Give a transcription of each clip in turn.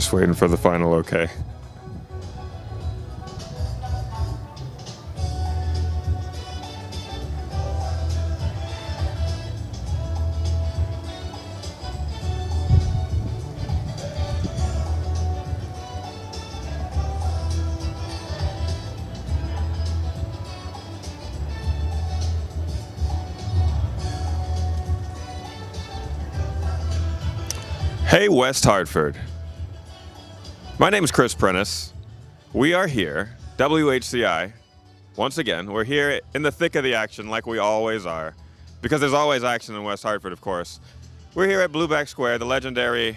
Just waiting for the final okay. Hey, West Hartford. My name is Chris Prentice. We are here, WHCI. Once again, we're here in the thick of the action like we always are, because there's always action in West Hartford, of course. We're here at Blueback Square, the legendary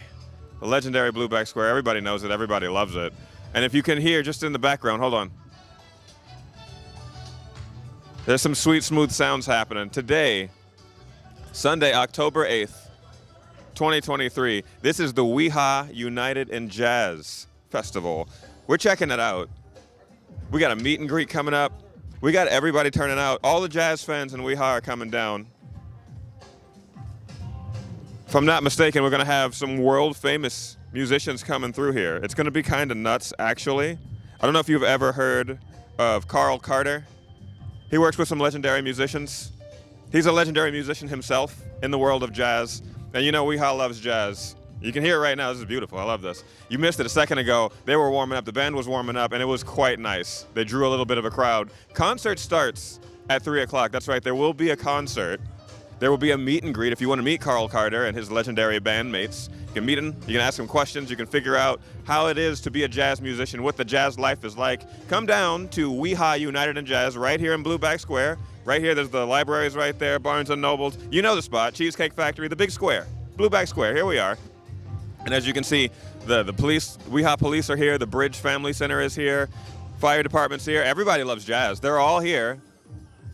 Blueback Square. Everybody knows it, everybody loves it. And if you can hear just in the background, hold on. There's some sweet, smooth sounds happening. Today, Sunday, October 8th, 2023. This is the WeHa United in Jazz Festival. We're checking it out. We got a meet and greet coming up. We got everybody turning out. All the jazz fans in WeHa are coming down. If I'm not mistaken, we're gonna have some world famous musicians coming through here. It's gonna be kind of nuts, actually. I don't know if you've ever heard of Carl Carter. He works with some legendary musicians. He's a legendary musician himself in the world of jazz. And you know WeHa loves jazz. You can hear it right now. This is beautiful. I love this. You missed it a second ago. They were warming up. The band was warming up, and it was quite nice. They drew a little bit of a crowd. Concert starts at 3 o'clock. That's right. There will be a concert. There will be a meet and greet. If you want to meet Carl Carter and his legendary bandmates, you can meet him. You can ask him questions. You can figure out how it is to be a jazz musician, what the jazz life is like. Come down to WeHa United in Jazz right here in Blueback Square. Right here, there's the libraries right there, Barnes & Nobles. You know the spot, Cheesecake Factory, the big square, Blueback Square, here we are. And as you can see, the police, WeHa police are here, the Bridge Family Center is here, fire department's here, everybody loves jazz. They're all here.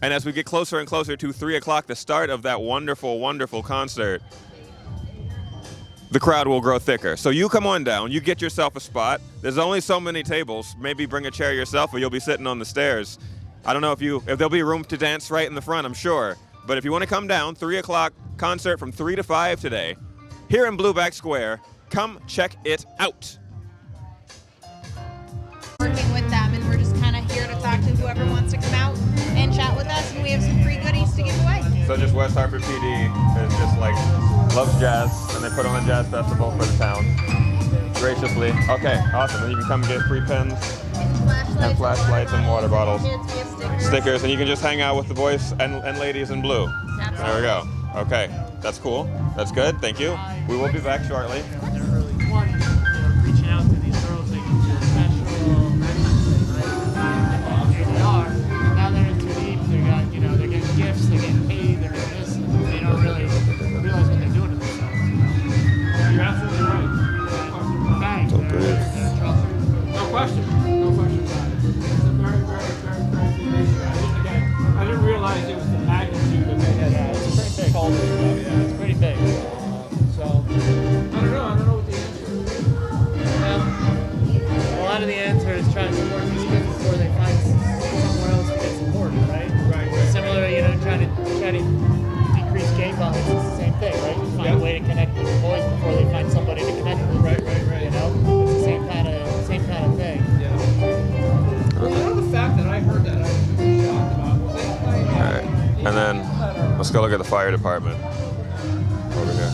And as we get closer and closer to 3 o'clock, the start of that wonderful, wonderful concert, the crowd will grow thicker. So you come on down, you get yourself a spot. There's only so many tables. Maybe bring a chair yourself or you'll be sitting on the stairs. I don't know if there'll be room to dance right in the front, I'm sure. But if you want to come down, 3 o'clock concert from 3 to 5 today, here in Blueback Square, come check it out. Working with them, and we're just kind of here to talk to whoever wants to come out and chat with us, and we have some free goodies to give away. So just West Hartford PD is just like, loves jazz, and they put on a jazz festival for the town. Graciously. Okay, awesome. And you can come get free pens. And flashlights and water bottles. Stickers, and you can just hang out with the boys and ladies in blue. Absolutely. There we go. Okay, that's cool. That's good. Thank you. We will be back shortly. They're really reaching out to these girls like it's a special, and here they are. Now they're in too deep. They're getting gifts. They're getting paid. They're doing this. And they don't really realize what they're doing to themselves. You're absolutely right. Bang. Don't breathe. No question. I didn't realize it was the magnitude of it. Yeah, it's pretty big. It's pretty big. So, I don't know what the answer is. Well, a lot of the answer is trying to support these kids before they find somewhere else to get support, right? Right. Similar, trying to decrease gang violence is the same thing, right? You find a way to connect with the boys before they find somebody to connect with. Right. It's the same kind of thing. Yeah. Well, the fact that I heard that, I was really shocked about. All right, and then let's go look at the fire department over here.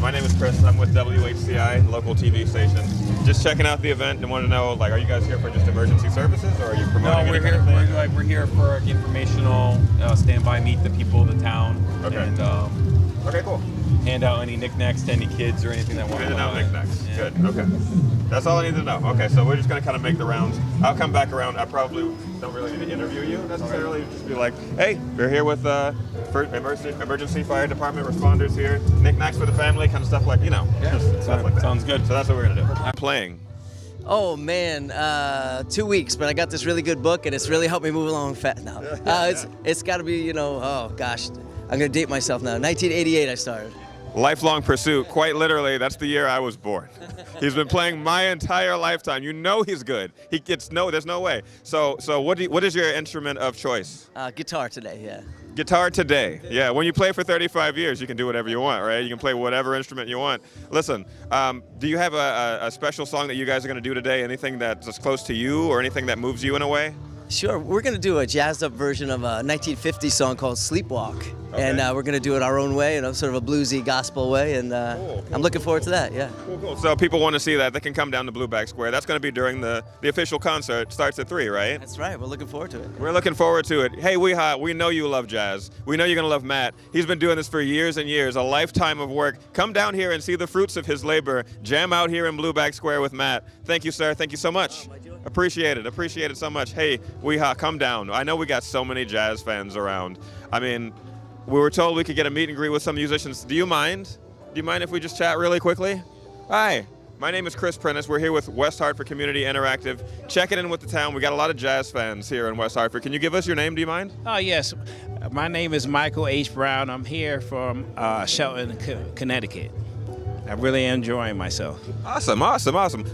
My name is Chris. I'm with WHCI, local TV station. Just checking out the event and want to know, are you guys here for just emergency services, or are you promoting No, we're here for informational, stand by, meet the people of the town. Okay. And Okay, cool. hand out any knickknacks to any kids or anything that want to Handing out buy. knickknacks. Yeah. Good. Okay. That's all I need to know. Okay, so we're just gonna kind of make the rounds. I'll come back around. I probably don't really need to interview you necessarily. Just be like, hey, we're here with emergency fire department responders here. Knickknacks for the family, kind of stuff like just stuff like that. Sounds good. So that's what we're gonna do. I'm playing. Oh man, 2 weeks, but I got this really good book, and it's really helped me move along fast now. It's got to be, oh gosh, I'm gonna date myself now. 1988, I started. Lifelong pursuit. Quite literally, that's the year I was born. He's been playing my entire lifetime. You know he's good. There's no way. So what is your instrument of choice? Guitar today, yeah. Guitar today. Yeah, when you play for 35 years, you can do whatever you want, right? You can play whatever instrument you want. Listen, do you have a special song that you guys are going to do today? Anything that's close to you or anything that moves you in a way? Sure, we're gonna do a jazzed up version of a 1950 song called Sleepwalk. And we're gonna do it our own way, sort of a bluesy gospel way, and Cool. I'm looking forward to that, yeah. Cool. So people want to see that, they can come down to Blueback Square. That's going to be during the official concert. Starts at 3, right? That's right, we're looking forward to it. We're looking forward to it. Hey, WeHa, we know you love jazz. We know you're going to love Matt. He's been doing this for years and years, a lifetime of work. Come down here and see the fruits of his labor. Jam out here in Blueback Square with Matt. Thank you, sir. Thank you so much. Appreciate it so much. Hey, WeHa, come down. I know we got so many jazz fans around. I mean, we were told we could get a meet and greet with some musicians. Do you mind? Do you mind if we just chat really quickly? Hi, my name is Chris Prentice. We're here with West Hartford Community Interactive, checking in with the town. We got a lot of jazz fans here in West Hartford. Can you give us your name, do you mind? Oh, yes. My name is Michael H. Brown. I'm here from Shelton, Connecticut. I'm really enjoying myself. Awesome.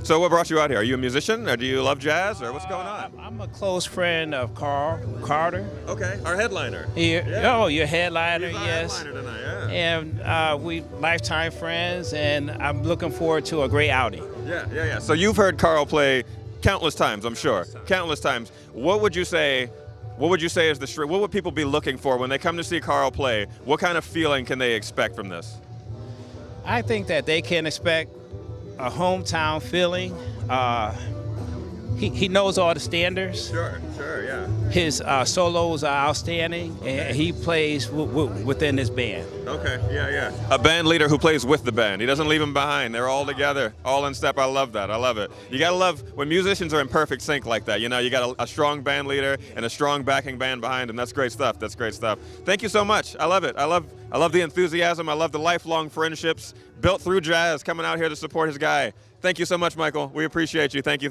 So what brought you out here? Are you a musician, or do you love jazz, or what's going on? I'm a close friend of Carl Carter. Okay, our headliner. Oh, your headliner, He's our yes. headliner tonight, yeah. And we lifetime friends, and I'm looking forward to a great outing. Yeah. So you've heard Carl play countless times, I'm sure. Countless times. What would you say is what would people be looking for when they come to see Carl play? What kind of feeling can they expect from this? I think that they can expect a hometown feeling. He knows all the standards. Sure, yeah. His solos are outstanding, and he plays within his band. Okay, yeah. A band leader who plays with the band. He doesn't leave them behind. They're all together, all in step. I love that. I love it. You gotta love when musicians are in perfect sync like that. You got a strong band leader and a strong backing band behind him. That's great stuff. Thank you so much. I love it. I love the enthusiasm. I love the lifelong friendships built through jazz, coming out here to support his guy. Thank you so much, Michael. We appreciate you. Thank you.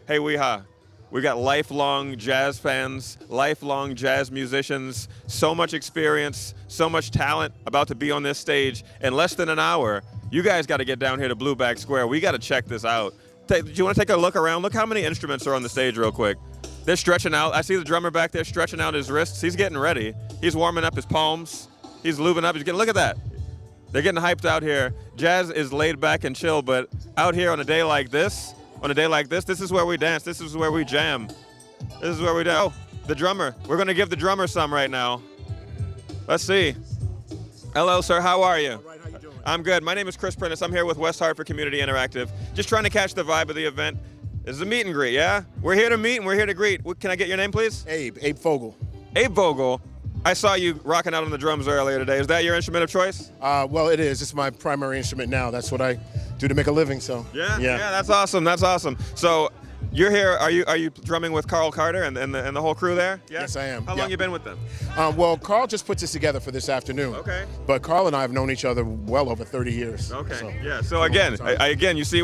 Hey, WeHa. We got lifelong jazz fans, lifelong jazz musicians, so much experience, so much talent about to be on this stage in less than an hour. You guys got to get down here to Blueback Square. We got to check this out. Do you want to take a look around? Look how many instruments are on the stage real quick. They're stretching out. I see the drummer back there stretching out his wrists. He's getting ready. He's warming up his palms. He's lubing up. Look at that. They're getting hyped out here. Jazz is laid back and chill, but out here on a day like this, this is where we dance. This is where we jam. This is where we do. Oh, the drummer. We're going to give the drummer some right now. Let's see. Hello, sir. How are you? All right, how you doing? I'm good. My name is Chris Prentice. I'm here with West Hartford Community Interactive. Just trying to catch the vibe of the event. This is a meet and greet, yeah? We're here to meet and we're here to greet. Can I get your name, please? Abe Fogel. Abe Vogel. I saw you rocking out on the drums earlier today. Is that your instrument of choice? Well, it is. It's my primary instrument now. That's what I do to make a living. So Yeah, that's awesome. So you're here. Are you drumming with Carl Carter and the whole crew there? Yeah? Yes, I am. How long you been with them? Well, Carl just puts this together for this afternoon. Okay. But Carl and I have known each other well over 30 years. Okay. So, Yeah. So again, you see,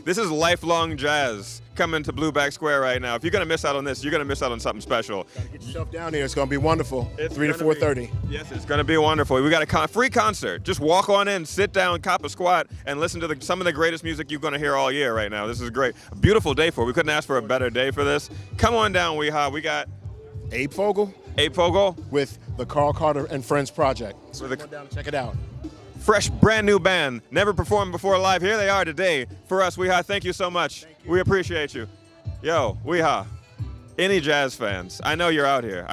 this is lifelong jazz coming to Blueback Square right now. If you're gonna miss out on this, you're gonna miss out on something special. Get yourself down here. It's going to be wonderful. It's 3 to gonna 4:30. Yes, it's gonna be wonderful. We got a free concert. Just walk on in, sit down, cop a squat, and listen to some of the greatest music you're gonna hear all year right now. This is great. A beautiful day for it. We couldn't ask for a better day for this. Come on down, WeHa. We got Abe Fogel Abe Fogel with the Carl Carter and Friends Project. So With the- come on down and check it out. fresh, brand new band. Never performed before live. Here they are today for us. WeHa, thank you so much. We appreciate you. Yo, WeHa. Any jazz fans? I know you're out here.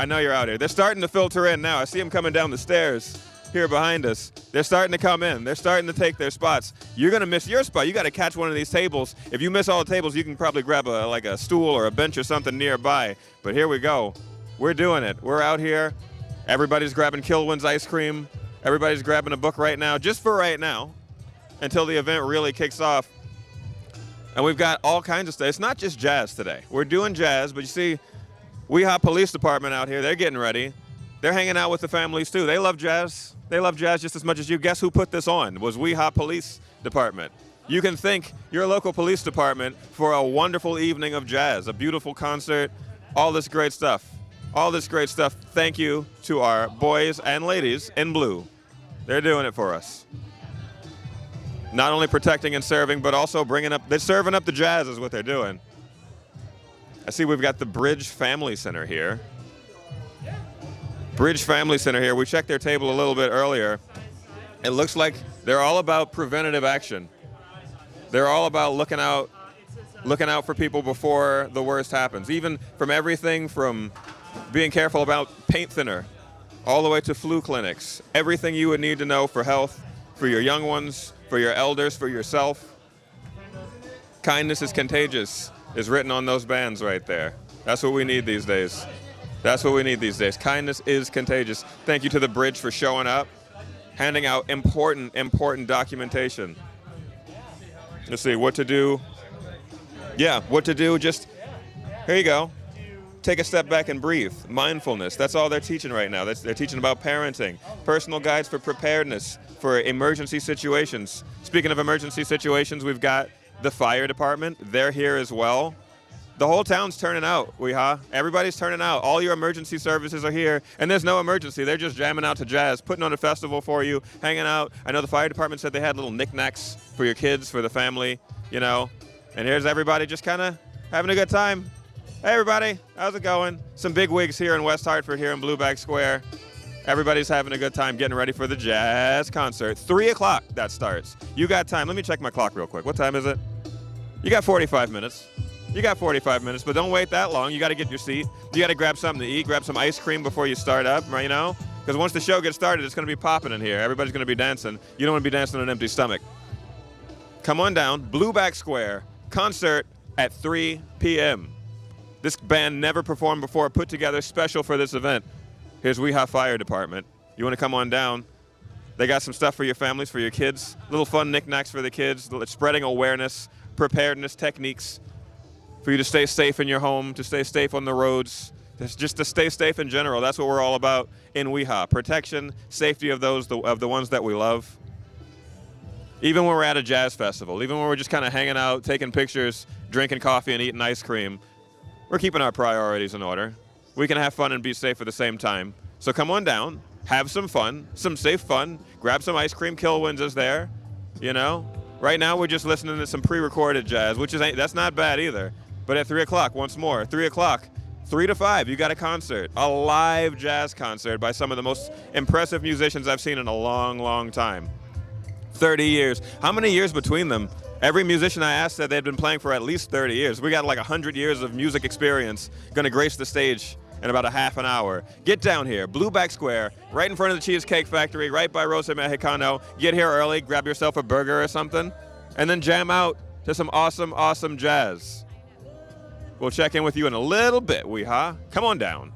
They're starting to filter in now. I see them coming down the stairs here behind us. They're starting to come in. They're starting to take their spots. You're gonna miss your spot. You got to catch one of these tables. If you miss all the tables, you can probably grab a stool or a bench or something nearby. But here we go. We're doing it. We're out here. Everybody's grabbing Kilwin's ice cream. Everybody's grabbing a book right now, just for right now, until the event really kicks off. And we've got all kinds of stuff. It's not just jazz today. We're doing jazz, but you see, WeHa Police Department out here, they're getting ready. They're hanging out with the families too. They love jazz. They love jazz just as much as you. Guess who put this on? It was WeHa Police Department. You can thank your local police department for a wonderful evening of jazz, a beautiful concert, all this great stuff. All this great stuff. Thank you to our boys and ladies in blue. They're doing it for us. Not only protecting and serving, but also they're serving up the jazz is what they're doing. I see we've got the Bridge Family Center here. Bridge Family Center here. We checked their table a little bit earlier. It looks like they're all about preventative action. They're all about looking out for people before the worst happens. Even from everything from being careful about paint thinner, all the way to flu clinics. Everything you would need to know for health, for your young ones, for your elders, for yourself. Kindness is contagious is written on those bands right there. That's what we need these days. That's what we need these days. Kindness is contagious. Thank you to the Bridge for showing up, handing out important documentation. Let's see, what to do. Yeah, what to do, just, here you go. Take a step back and breathe. Mindfulness, that's all they're teaching right now. They're teaching about parenting, personal guides for preparedness, for emergency situations. Speaking of emergency situations, we've got the fire department. They're here as well. The whole town's turning out, WeHa. Everybody's turning out. All your emergency services are here, and there's no emergency. They're just jamming out to jazz, putting on a festival for you, hanging out. I know the fire department said they had little knickknacks for your kids, for the family, you know. And here's everybody just kind of having a good time. Hey, everybody, how's it going? Some big wigs here in West Hartford, here in Blueback Square. Everybody's having a good time getting ready for the jazz concert. 3 o'clock that starts. You got time. Let me check my clock real quick. What time is it? You got 45 minutes. You got 45 minutes, but don't wait that long. You got to get your seat. You got to grab something to eat, grab some ice cream before you start up, right, you know? Because once the show gets started, it's going to be popping in here. Everybody's going to be dancing. You don't want to be dancing on an empty stomach. Come on down, Blueback Square, concert at 3 p.m. This band never performed before, put together special for this event. Here's WeHa Fire Department. You want to come on down? They got some stuff for your families, for your kids, little fun knickknacks for the kids, spreading awareness, preparedness techniques for you to stay safe in your home, to stay safe on the roads, just to stay safe in general. That's what we're all about in WeHa. Protection, safety of the ones that we love. Even when we're at a jazz festival, even when we're just kind of hanging out, taking pictures, drinking coffee and eating ice cream, we're keeping our priorities in order. We can have fun and be safe at the same time. So come on down, have some fun, some safe fun, grab some ice cream. Kilwins is there, you know. Right now we're just listening to some pre-recorded jazz, that's not bad either. But at 3 o'clock, once more, 3 o'clock, 3 to 5, you got a concert, a live jazz concert by some of the most impressive musicians I've seen in a long, long time. 30 years. How many years between them? Every musician I asked said they'd been playing for at least 30 years. We got like 100 years of music experience gonna grace the stage in about a half an hour. Get down here, Blueback Square, right in front of the Cheesecake Factory, right by Rosa Mexicano. Get here early, grab yourself a burger or something, and then jam out to some awesome, awesome jazz. We'll check in with you in a little bit, WeHa. Come on down.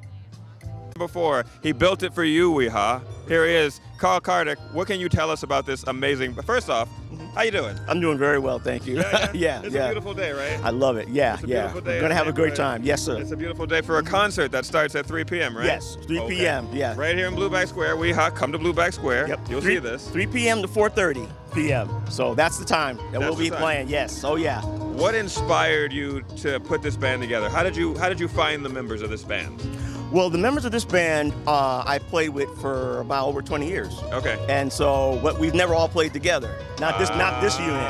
Before, he built it for you, WeHa. Here he is, Carl Carter. What can you tell us about this amazing, but first off, how you doing? I'm doing very well, thank you. Yeah. It's a beautiful day, right? I love it. Yeah, it's a beautiful day. We're gonna have a great time. Yes, sir. It's a beautiful day for a concert that starts at 3 p.m., right? Yes, 3 p.m. Yeah. Right here in Blueback Square. WeHa, come to Blueback Square. Yep. You'll see this. 3 p.m. to 4:30 p.m. So that's the time that we'll be playing. Yes. Oh yeah. What inspired you to put this band together? How did you find the members of this band? Well, the members of this band I played with for about over 20 years. Okay. And so, we've never all played together. Not this unit.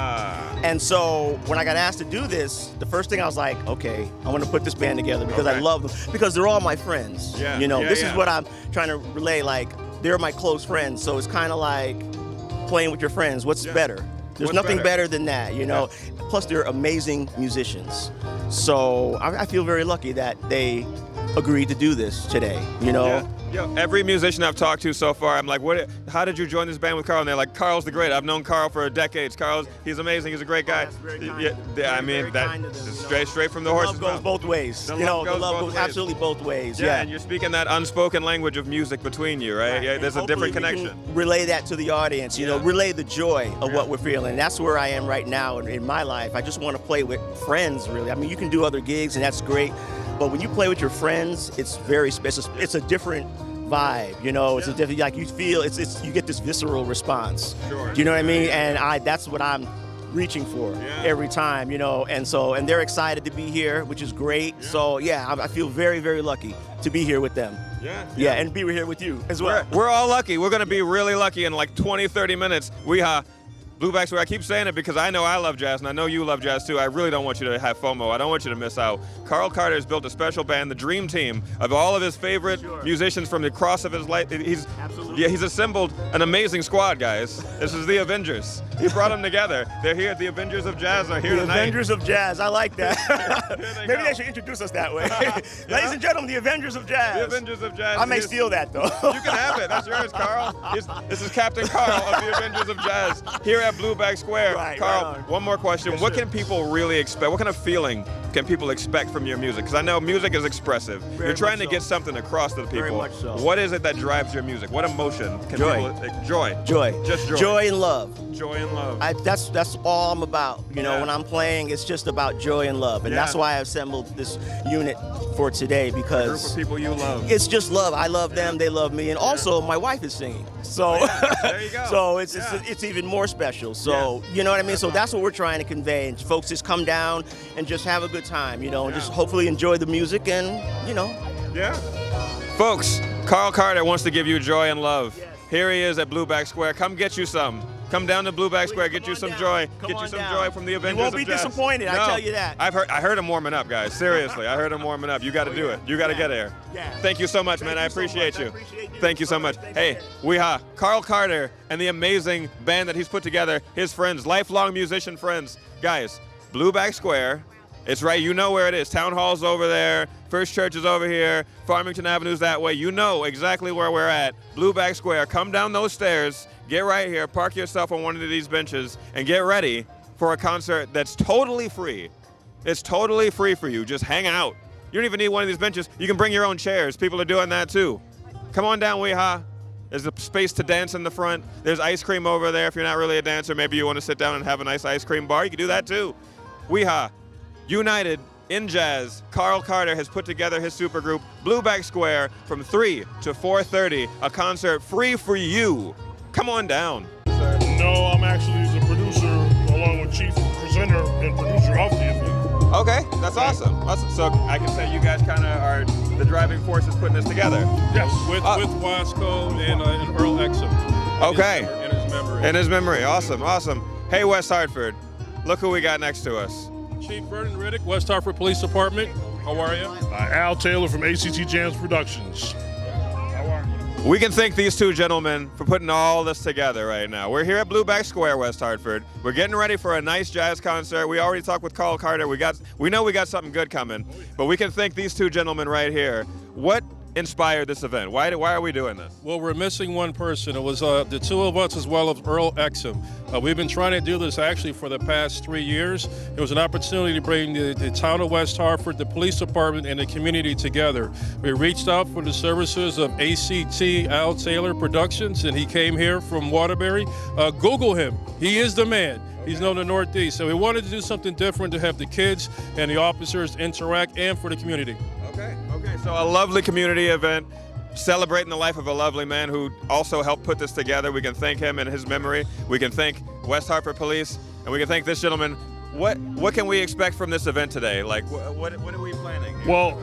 And so, when I got asked to do this, the first thing I was like, okay, I want to put this band together because I love them. Because they're all my friends. Yeah. You know, this is what I'm trying to relay. Like, they're my close friends. So it's kind of like playing with your friends. What's better? There's nothing better than that, you know. Yeah. Plus, they're amazing musicians. So I feel very lucky that they agreed to do this today, you know. Yo, every musician I've talked to so far, I'm like, how did you join this band with Carl? And they're like, Carl's the great. I've known Carl for decades. He's amazing. He's a great guy. That's very kind Yeah, of them. I mean, Very kind of them, straight from the The horse's love goes mouth. both ways. The The love goes love both goes ways. absolutely both ways. Yeah, and you're speaking that unspoken language of music between you, right? Yeah, And there's a hopefully different we can connection. relay that to the audience, you know, Yeah. relay the joy of Yeah. what we're feeling. That's where I am right now in my life. I just want to play with friends, really. I mean, you can do other gigs, and that's great. But when you play with your friends, it's very special. It's a different vibe, you know. It's a different, like you feel, you get this visceral response. Sure. Do you know what I mean? And that's what I'm reaching for every time, you know. And they're excited to be here, which is great. Yeah. So yeah, I feel very, very lucky to be here with them. Yeah, and be here with you as well. We're all lucky. We're going to be really lucky in like 20, 30 minutes. WeHa, Blueback Square. I keep saying it because I know I love jazz, and I know you love jazz too. I really don't want you to have FOMO. I don't want you to miss out. Carl Carter has built a special band, the dream team of all of his favorite musicians from the cross of his life. He's assembled an amazing squad, guys. This is the Avengers. He brought them together. They're here. The Avengers of Jazz are here The tonight. Avengers of Jazz. I like that. Maybe go. they should introduce us that way. Ladies and gentlemen, the Avengers of Jazz. The Avengers of Jazz. I may steal that though. You can have it. That's yours, Carl. This is Captain Carl of the Avengers of Jazz here at Blueback Square. Right, Carl, right on. one more question. Yes, What sir. can people really expect? What kind of feeling can people expect from your music? Because I know music is expressive. Very You're trying to much get so. something across to the people. Very much so. What is it that drives your music? What emotion can Joy. people joy? Joy. Just joy. Joy and love. Joy and love. That's all I'm about. You know, Yeah. when I'm playing, it's just about joy and love. And Yeah. that's why I assembled this unit for today, A group because of people you love. it's just love. I love them, they love me, and also my wife is singing. So, There you go. so it's Yeah. even more special. So you know what I mean. So that's what we're trying to convey, and folks just come down and just have a good time, you know, and just hopefully enjoy the music, and you know. Yeah. Folks, Carl Carter wants to give you joy and love. Here he is at Blueback Square. Come get you some. Come down to Blueback Square, get you some joy. Get you some joy from the Avengers won't be of Jazz. disappointed, I No, tell you that. I heard him warming up, guys. Seriously, I heard him warming up. You got to do it. You got to get there. Yeah. Thank you so much, man. I you so appreciate much. I you. appreciate you. Thank you so much. Thank Hey, you. WeHa, Carl Carter and the amazing band that he's put together, his friends, lifelong musician friends. Guys, Blueback Square. It's right, you know where it is. Town Hall's over there, First Church is over here, Farmington Avenue's that way. You know exactly where we're at. Blueback Square, come down those stairs, get right here, park yourself on one of these benches, and get ready for a concert that's totally free. It's totally free for you. Just hang out. You don't even need one of these benches. You can bring your own chairs. People are doing that too. Come on down, WeHa. There's a space to dance in the front. There's ice cream over there. If you're not really a dancer, maybe you want to sit down and have a nice ice cream bar. You can do that too. WeHa, united in jazz. Carl Carter has put together his supergroup, Blueback Square, from 3 to 4:30. A concert free for you. Come on down. No, I'm actually the producer, along with chief presenter and producer of the event. Okay, that's awesome. So I can say you guys kind of are the driving forces putting this together. Yes, with Wasco and Earl Exum. Okay. In his memory. In his memory. Awesome, awesome. Hey, West Hartford, look who we got next to us. Chief Vernon Riddick, West Hartford Police Department. How are you? Al Taylor from ACT Jams Productions. How are you? We can thank these two gentlemen for putting all this together right now. We're here at Blueback Square, West Hartford. We're getting ready for a nice jazz concert. We already talked with Carl Carter. We know we got something good coming, but we can thank these two gentlemen right here. What inspired this event? Why are we doing this? Well, we're missing one person. It was the two of us as well as Earl Exum. We've been trying to do this actually for the past 3 years. It was an opportunity to bring the town of West Hartford, the police department, and the community together. We reached out for the services of ACT Al Taylor Productions, and he came here from Waterbury. Google him. He is the man. He's known the Northeast. So we wanted to do something different to have the kids and the officers interact and for the community. Okay. So a lovely community event, celebrating the life of a lovely man who also helped put this together. We can thank him in his memory. We can thank West Hartford Police, and we can thank this gentleman. What can we expect from this event today? Like, what are we planning? Well,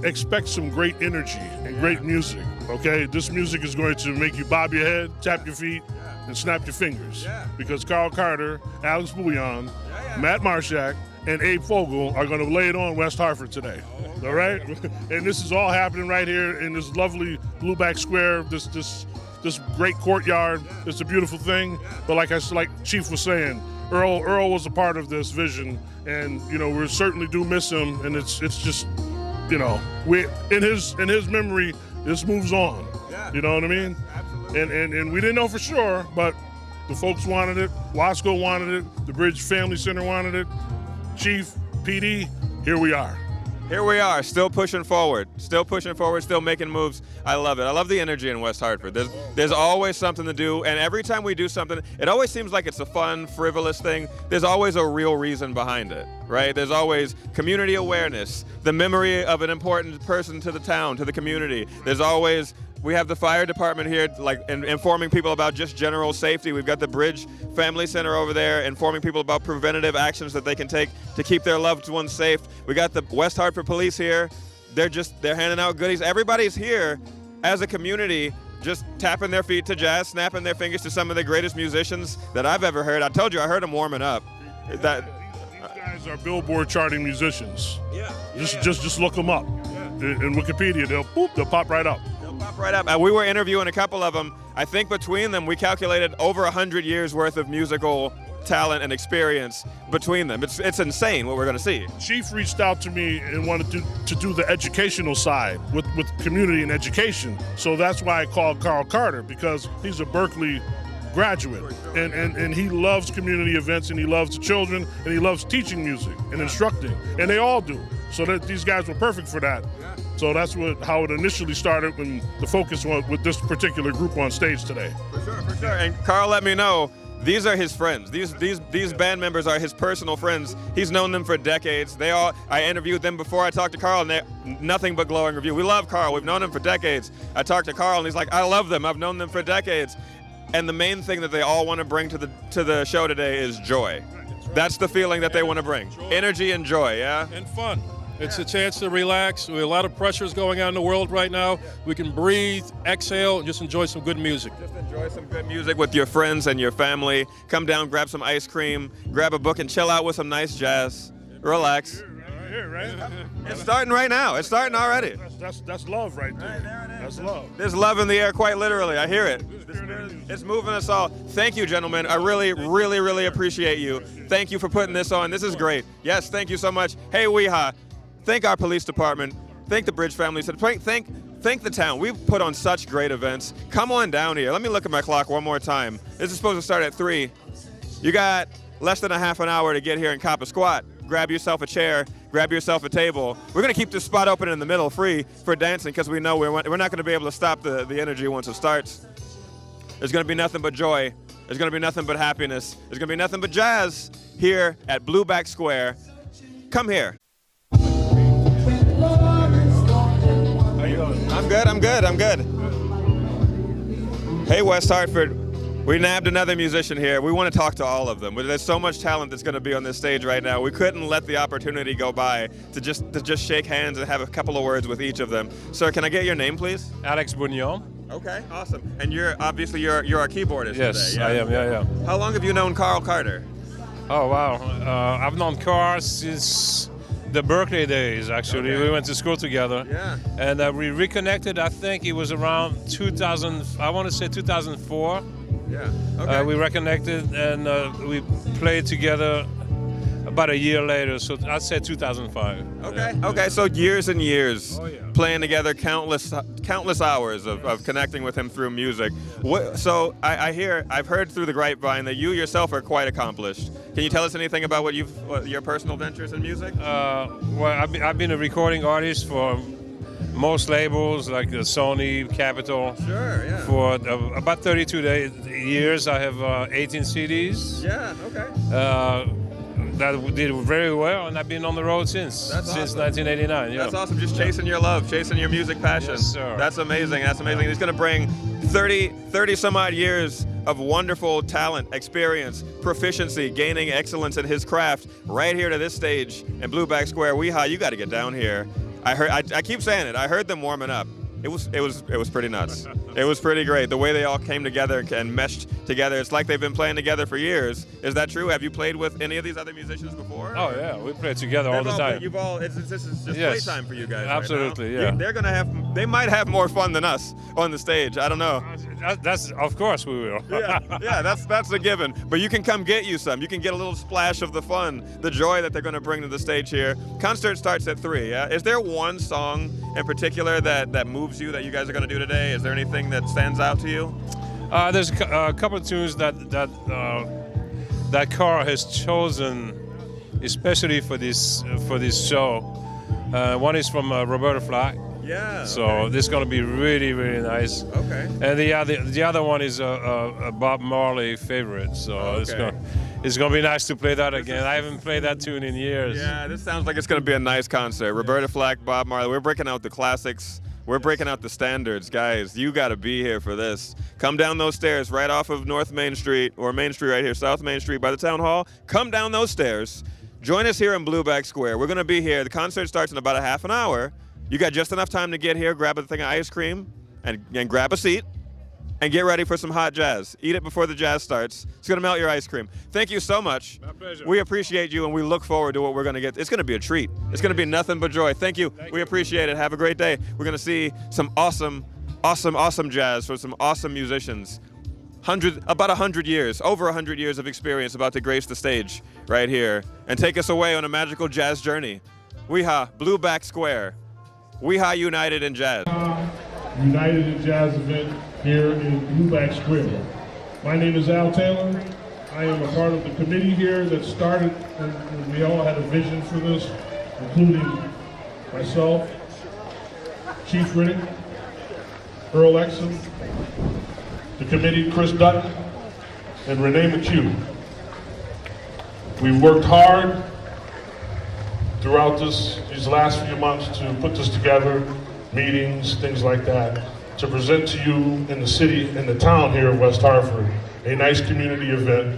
expect some great energy and great music, okay? This music is going to make you bob your head, tap your feet, and snap your fingers. Yeah. Because Carl Carter, Alex Bouillon, Matt Marshak, and Abe Fogel are going to lay it on West Hartford today. All right? And this is all happening right here in this lovely Blueback Square, this great courtyard. It's a beautiful thing. But like Chief was saying, Earl was a part of this vision, and we certainly do miss him. And it's just we in his memory, this moves on. You know what I mean? Absolutely. And we didn't know for sure, but the folks wanted it. Wasco wanted it. The Bridge Family Center wanted it. Chief, PD, here we are. Here we are, still pushing forward, still making moves. I love it. I love the energy in West Hartford. There's always something to do, and every time we do something, it always seems like it's a fun, frivolous thing. There's always a real reason behind it, right? There's always community awareness, the memory of an important person to the town, to the community. There's always, we have the fire department here, like informing people about just general safety. We've got the Bridge Family Center over there, informing people about preventative actions that they can take to keep their loved ones safe. We got the West Hartford Police here. They're handing out goodies. Everybody's here as a community, just tapping their feet to jazz, snapping their fingers to some of the greatest musicians that I've ever heard. I told you, I heard them warming up. These guys are Billboard charting musicians. Just look them up. In Wikipedia, they'll pop right up. Pop right up. We were interviewing a couple of them. I think between them, we calculated over 100 years worth of musical talent and experience between them. It's insane what we're going to see. Chief reached out to me and wanted to do the educational side with community and education. So that's why I called Carl Carter, because he's a Berkeley graduate, and he loves community events, and he loves the children, and he loves teaching music and instructing, and they all do. So that these guys were perfect for that. So that's how it initially started when the focus was with this particular group on stage today. For sure. And Carl let me know, these are his friends. These band members are his personal friends. He's known them for decades. I interviewed them before I talked to Carl, and they're nothing but glowing review. We love Carl. We've known him for decades. I talked to Carl, and he's like, I love them. I've known them for decades. And the main thing that they all want to bring to the show today is joy. That's the feeling that they want to bring. Energy and joy, yeah? And fun. It's a chance to relax. We have a lot of pressures going on in the world right now. We can breathe, exhale, and just enjoy some good music. Just enjoy some good music with your friends and your family. Come down, grab some ice cream, grab a book, and chill out with some nice jazz. Relax. Right here, right? It's starting right now. It's starting already. That's love right there. That's love. There's love in the air, quite literally. I hear it. It's moving us all. Thank you, gentlemen. I really, really, really appreciate you. Thank you for putting this on. This is great. Yes, thank you so much. Hey, WeHa. Thank our police department. Thank the Bridge family. Thank the town. We've put on such great events. Come on down here. Let me look at my clock one more time. This is supposed to start at 3. You got less than a half an hour to get here and cop a squat. Grab yourself a chair. Grab yourself a table. We're going to keep this spot open in the middle free for dancing because we know we're not going to be able to stop the energy once it starts. There's going to be nothing but joy. There's going to be nothing but happiness. There's going to be nothing but jazz here at Blueback Square. Come here. I'm good. Hey, West Hartford, we nabbed another musician here. We want to talk to all of them. There's so much talent that's going to be on this stage right now. We couldn't let the opportunity go by to just shake hands and have a couple of words with each of them. Sir, can I get your name, please? Alex Bugnon. Okay, awesome. And you're our keyboardist yes, today. Yes, I am, yeah. How long have you known Carl Carter? Oh, wow. I've known Carl since the Berkeley days, actually. Okay. We went to school together. Yeah. And we reconnected, I think it was around 2004. Yeah. Okay. We reconnected and we played together about a year later, so I'd say 2005. Okay. Yeah. Okay. So years and years playing together, countless hours of connecting with him through music. So I've heard through the grapevine that you yourself are quite accomplished. Can you tell us anything about your personal ventures in music? Well, I've been a recording artist for most labels like Sony, Capitol. Sure, yeah. For about 32 years, I have 18 CDs. Yeah, okay. That did very well, and I've been on the road since 1989. Yeah. That's awesome. Just chasing your love, chasing your music passion. Yes, sir. That's amazing. That's amazing. He's going to bring 30 some odd years of wonderful talent, experience, proficiency, gaining excellence in his craft right here to this stage in Blueback Square. WeHa, you got to get down here. I keep saying it. I heard them warming up. It was pretty nuts. It was pretty great. The way they all came together and meshed together. It's like they've been playing together for years. Is that true? Have you played with any of these other musicians before? Oh yeah, we play together all the time. This is just playtime for you guys. Absolutely, right now. They might have more fun than us on the stage. I don't know. That's of course we will. yeah, that's a given. But you can come get you some. You can get a little splash of the fun, the joy that they're going to bring to the stage here. Concert starts at 3. Yeah. Is there one song in particular that moves you that you guys are going to do today? Is there anything anything that stands out to you? There's a couple of tunes that Carl has chosen, especially for this show. One is from Roberta Flack. Yeah. So this is going to be really, really nice. Okay. And the other one is a Bob Marley favorite. So it's going to be nice to play that again. I haven't played that tune in years. Yeah, this sounds like it's going to be a nice concert. Roberta Flack, Bob Marley. We're breaking out the classics. We're breaking out the standards, guys. You got to be here for this. Come down those stairs right off of North Main Street, or Main Street right here, South Main Street by the town hall. Come down those stairs. Join us here in Blueback Square. We're going to be here. The concert starts in about a half an hour. You got just enough time to get here, grab a thing of ice cream, and grab a seat, and get ready for some hot jazz. Eat it before the jazz starts. It's going to melt your ice cream. Thank you so much. My pleasure. We appreciate you, and we look forward to what we're going to get. It's going to be a treat. It's going to be nothing but joy. Thank you. We appreciate it. Have a great day. We're going to see some awesome jazz from some awesome musicians. About 100 years, over 100 years of experience about to grace the stage right here and take us away on a magical jazz journey. WeHa, Blueback Square. WeHa United in Jazz. United in Jazz event here in Blueback Square. My name is Al Taylor. I am a part of the committee here that started, and we all had a vision for this, including myself, Chief Riddick, Earl Exum, the committee, Chris Dutton, and Renee McHugh. We've worked hard throughout these last few months to put this together, meetings, things like that, to present to you in the city, in the town here of West Hartford, a nice community event,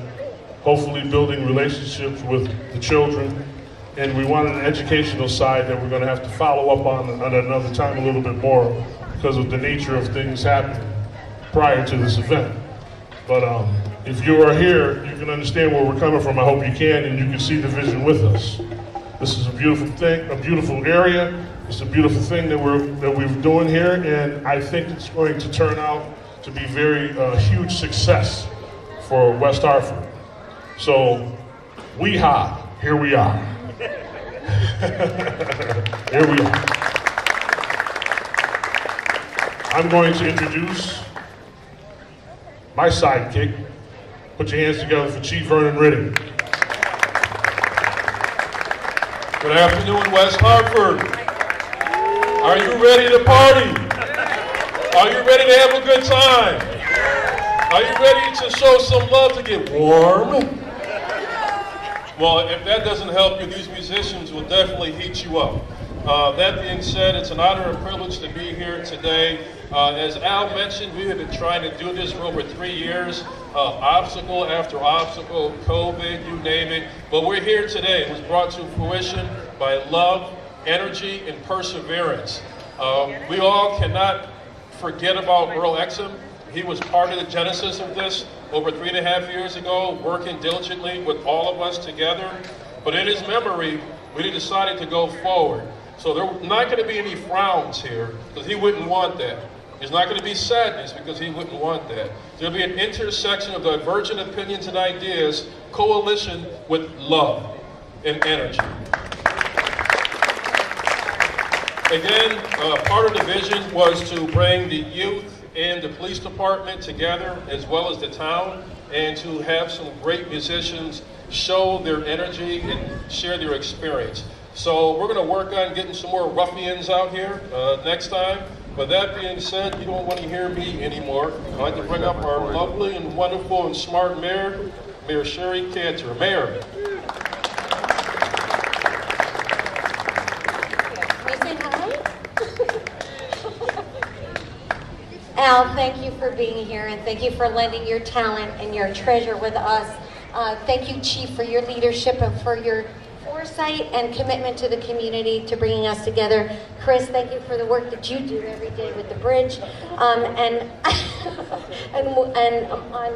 hopefully building relationships with the children. And we want an educational side that we're going to have to follow up on another time a little bit more because of the nature of things happening prior to this event. But if you are here, you can understand where we're coming from. I hope you can, and you can see the vision with us. This is a beautiful thing, a beautiful area. It's a beautiful thing that we're doing here, and I think it's going to turn out to be very huge success for West Hartford. So, WeHa, here we are. Here we are. I'm going to introduce my sidekick. Put your hands together for Chief Vernon Riddick. Good afternoon, West Hartford. Are you ready to party? Are you ready to have a good time? Are you ready to show some love to get warm? Well, if that doesn't help you, these musicians will definitely heat you up. That being said, it's an honor and privilege to be here today. As Al mentioned, we have been trying to do this for over 3 years, obstacle after obstacle, COVID, you name it. But we're here today. It was brought to fruition by love, energy, and perseverance. We all cannot forget about Earl Exum. He was part of the genesis of this over 3.5 years ago, working diligently with all of us together. But in his memory, we decided to go forward. So there's not going to be any frowns here, because he wouldn't want that. There's not going to be sadness, because he wouldn't want that. There'll be an intersection of divergent opinions and ideas, coalition with love and energy. Again, part of the vision was to bring the youth and the police department together, as well as the town, and to have some great musicians show their energy and share their experience. So we're going to work on getting some more ruffians out here next time. But that being said, you don't want to hear me anymore. I'd like to bring up our lovely and wonderful and smart mayor, Mayor Sherry Cantor. Mayor. Al, thank you for being here, and thank you for lending your talent and your treasure with us. Thank you, Chief, for your leadership and for your foresight and commitment to the community, to bringing us together. Chris, thank you for the work that you do every day with the bridge. And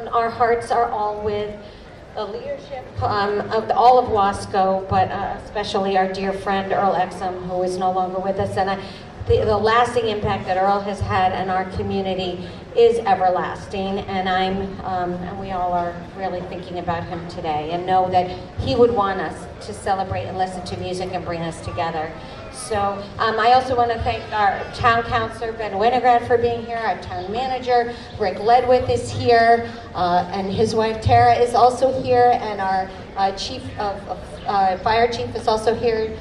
our hearts are all with the leadership of all of Wasco, but especially our dear friend Earl Exum, who is no longer with us. And the lasting impact that Earl has had in our community is everlasting, and and we all are really thinking about him today, and know that he would want us to celebrate and listen to music and bring us together. So I also want to thank our town councilor, Ben Winograd, for being here, our town manager, Rick Ledwith is here, and his wife Tara is also here, and our chief fire chief is also here,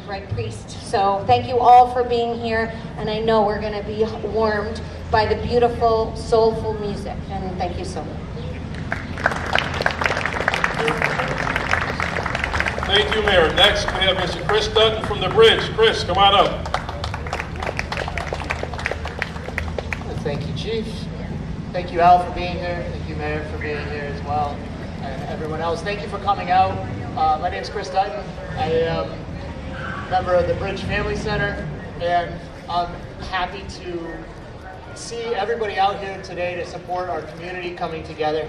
Greg Priest. So thank you all for being here, and I know we're going to be warmed by the beautiful, soulful music, and thank you so much. Thank you, Mayor. Next, we have Mr. Chris Dutton from the Bridge. Chris, come on up. Thank you, Chief. Thank you, Al, for being here. Thank you, Mayor, for being here as well. And everyone else, thank you for coming out. My name is Chris Dutton. I am a member of the Bridge Family Center, and I'm happy to see everybody out here today to support our community coming together.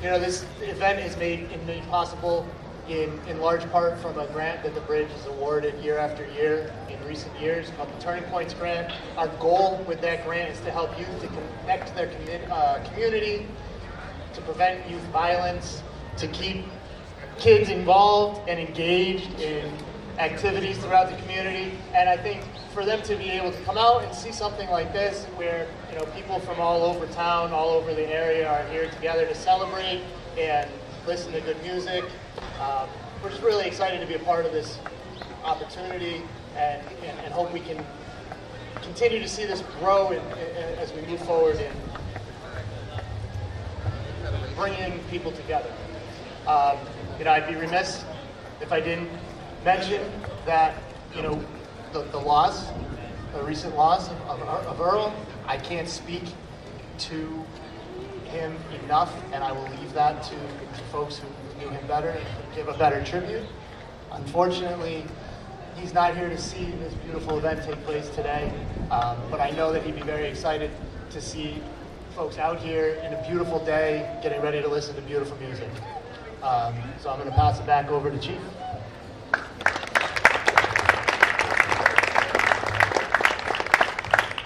You know, this event is made possible in large part from a grant that the Bridge has awarded year after year in recent years called the Turning Points Grant. Our goal with that grant is to help youth to connect to their community, to prevent youth violence, to keep kids involved and engaged in activities throughout the community. And I think for them to be able to come out and see something like this, where people from all over town, all over the area are here together to celebrate and listen to good music. We're just really excited to be a part of this opportunity, and hope we can continue to see this grow as we move forward in bringing people together. I'd be remiss if I didn't mention that the loss, the recent loss of Earl. I can't speak to him enough, and I will leave that to folks who knew him better and give a better tribute. Unfortunately, he's not here to see this beautiful event take place today, but I know that he'd be very excited to see folks out here in a beautiful day, getting ready to listen to beautiful music. So I'm going to pass it back over to Chief.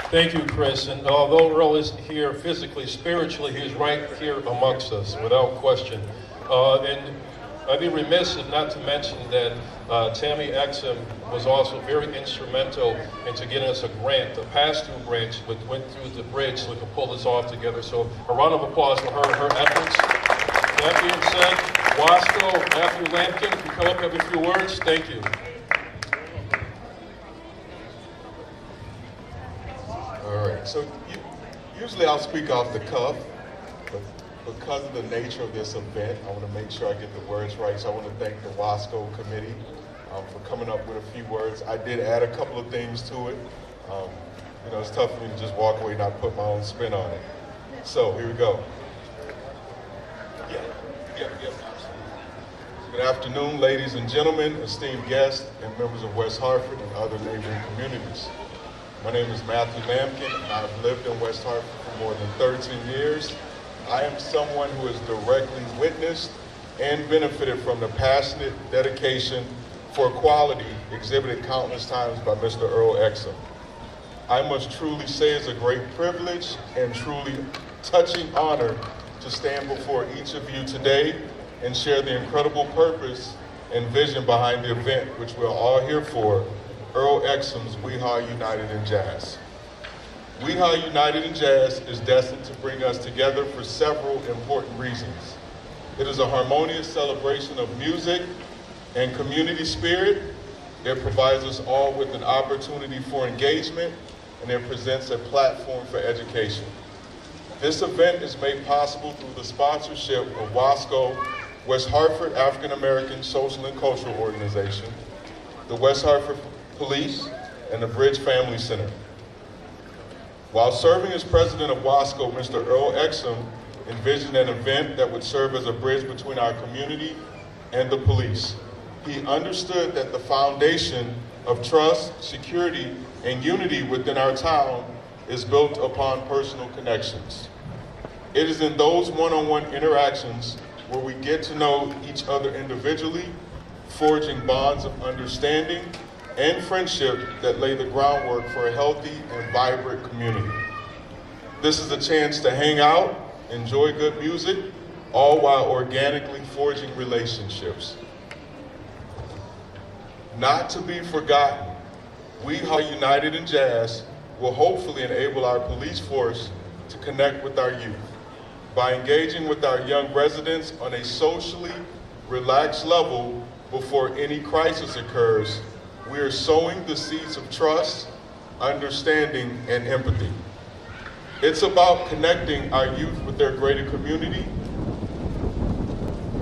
Thank you, Chris. And although Earl isn't here physically, spiritually, he's right here amongst us, without question. And I'd be remiss not to mention that Tammy Exum was also very instrumental into getting us a grant, a pass-through grant, which went through the Bridge so we could pull this off together. So a round of applause for her and her efforts. That being said, Wasco, Matthew Lampkin, can come up and have a few words. Thank you. All right, so usually I'll speak off the cuff, but because of the nature of this event, I want to make sure I get the words right. So I want to thank the Wasco committee for coming up with a few words. I did add a couple of things to it. It's tough for me to just walk away and not put my own spin on it. So here we go. Good afternoon, ladies and gentlemen, esteemed guests, and members of West Hartford and other neighboring communities. My name is Matthew Lampkin, and I've lived in West Hartford for more than 13 years. I am someone who has directly witnessed and benefited from the passionate dedication for equality exhibited countless times by Mr. Earl Exum. I must truly say it's a great privilege and truly touching honor to stand before each of you today and share the incredible purpose and vision behind the event, which we're all here for, Earl Exum's WeHa United in Jazz. WeHa United in Jazz is destined to bring us together for several important reasons. It is a harmonious celebration of music and community spirit. It provides us all with an opportunity for engagement, and it presents a platform for education. This event is made possible through the sponsorship of WASCO, West Hartford African American Social and Cultural Organization, the West Hartford Police, and the Bridge Family Center. While serving as president of WASCO, Mr. Earl Exum envisioned an event that would serve as a bridge between our community and the police. He understood that the foundation of trust, security, and unity within our town is built upon personal connections. It is in those one-on-one interactions where we get to know each other individually, forging bonds of understanding and friendship that lay the groundwork for a healthy and vibrant community. This is a chance to hang out, enjoy good music, all while organically forging relationships. Not to be forgotten, WeHa United in Jazz will hopefully enable our police force to connect with our youth. By engaging with our young residents on a socially relaxed level before any crisis occurs, we are sowing the seeds of trust, understanding, and empathy. It's about connecting our youth with their greater community,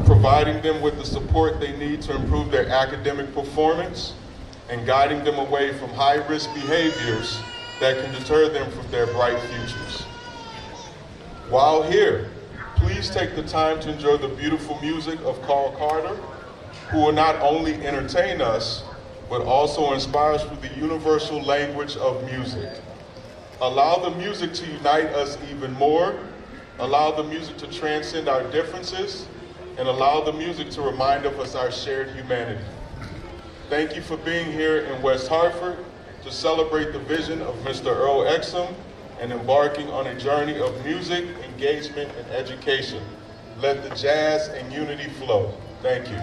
providing them with the support they need to improve their academic performance, and guiding them away from high-risk behaviors that can deter them from their bright futures. While here, please take the time to enjoy the beautiful music of Carl Carter, who will not only entertain us, but also inspire us through the universal language of music. Allow the music to unite us even more, allow the music to transcend our differences, and allow the music to remind us our shared humanity. Thank you for being here in West Hartford to celebrate the vision of Mr. Earl Exum and embarking on a journey of music, engagement, and education. Let the jazz and unity flow. Thank you.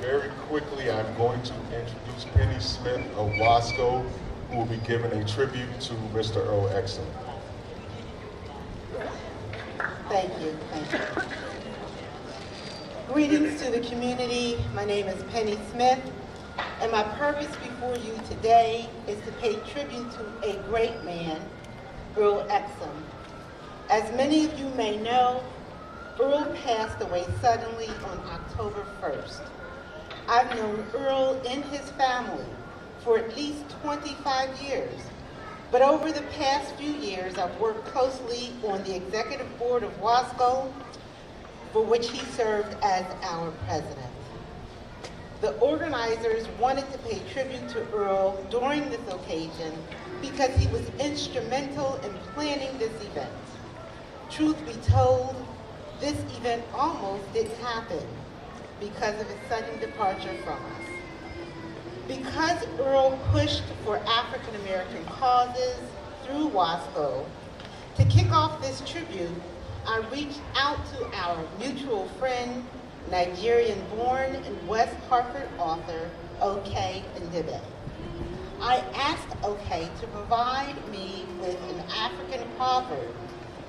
Very quickly, I'm going to introduce Penny Smith of Wasco, who will be giving a tribute to Mr. Earl Exum. Thank you. Greetings to the community. My name is Penny Smith, and my purpose before you today is to pay tribute to a great man, Earl Exum. As many of you may know, Earl passed away suddenly on October 1st. I've known Earl and his family for at least 25 years, but over the past few years, I've worked closely on the executive board of Wasco, for which he served as our president. The organizers wanted to pay tribute to Earl during this occasion because he was instrumental in planning this event. Truth be told, this event almost didn't happen because of his sudden departure from us. Because Earl pushed for African American causes through Wasco, to kick off this tribute, I reached out to our mutual friend, Nigerian-born and West Hartford author, O.K. Ndibe. I asked O.K. to provide me with an African proverb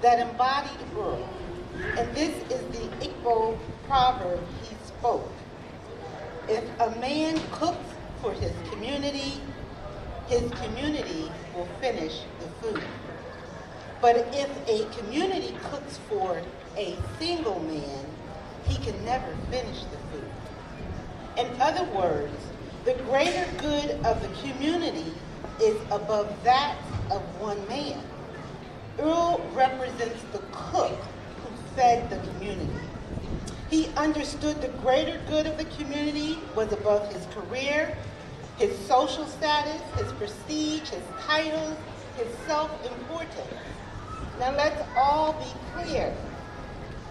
that embodied Earl, and this is the Igbo proverb he spoke. If a man cooks for his community will finish the food. But if a community cooks for a single man, he can never finish the food. In other words, the greater good of the community is above that of one man. Earl represents the cook who fed the community. He understood the greater good of the community was above his career, his social status, his prestige, his titles, his self-importance. Now let's all be clear.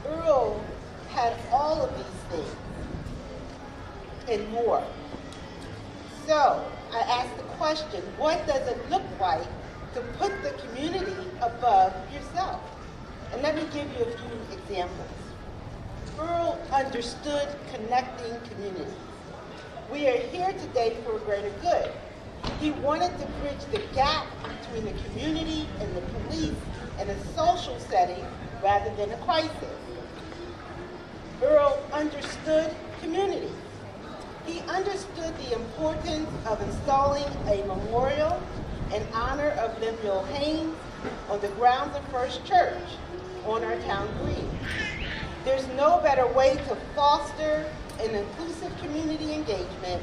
Earl had all of these things and more. So I asked the question, what does it look like to put the community above yourself? And let me give you a few examples. Earl understood connecting communities. We are here today for a greater good. He wanted to bridge the gap between the community and the police in a social setting rather than a crisis. Earl understood community. He understood the importance of installing a memorial in honor of Lemuel Haynes on the grounds of First Church on our town green. There's no better way to foster an inclusive community engagement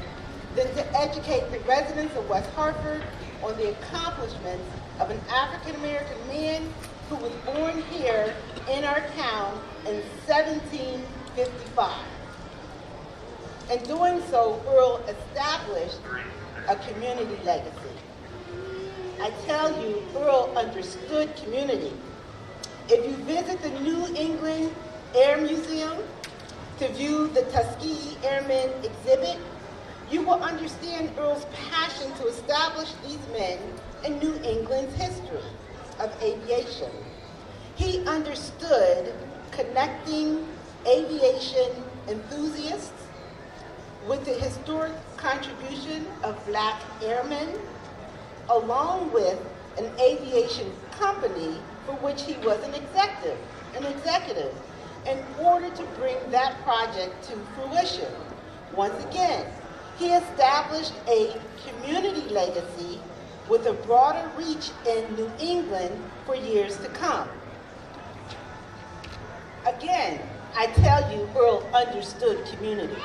than to educate the residents of West Hartford on the accomplishments of an African-American man who was born here in our town in 1755. In doing so, Earl established a community legacy. I tell you, Earl understood community. If you visit the New England Air Museum to view the Tuskegee Airmen exhibit, you will understand Earl's passion to establish these men in New England's history of aviation. He understood connecting aviation enthusiasts with the historic contribution of black airmen, along with an aviation company for which he was an executive, in order to bring that project to fruition. Once again, he established a community legacy with a broader reach in New England for years to come. Again, I tell you, Earl understood community.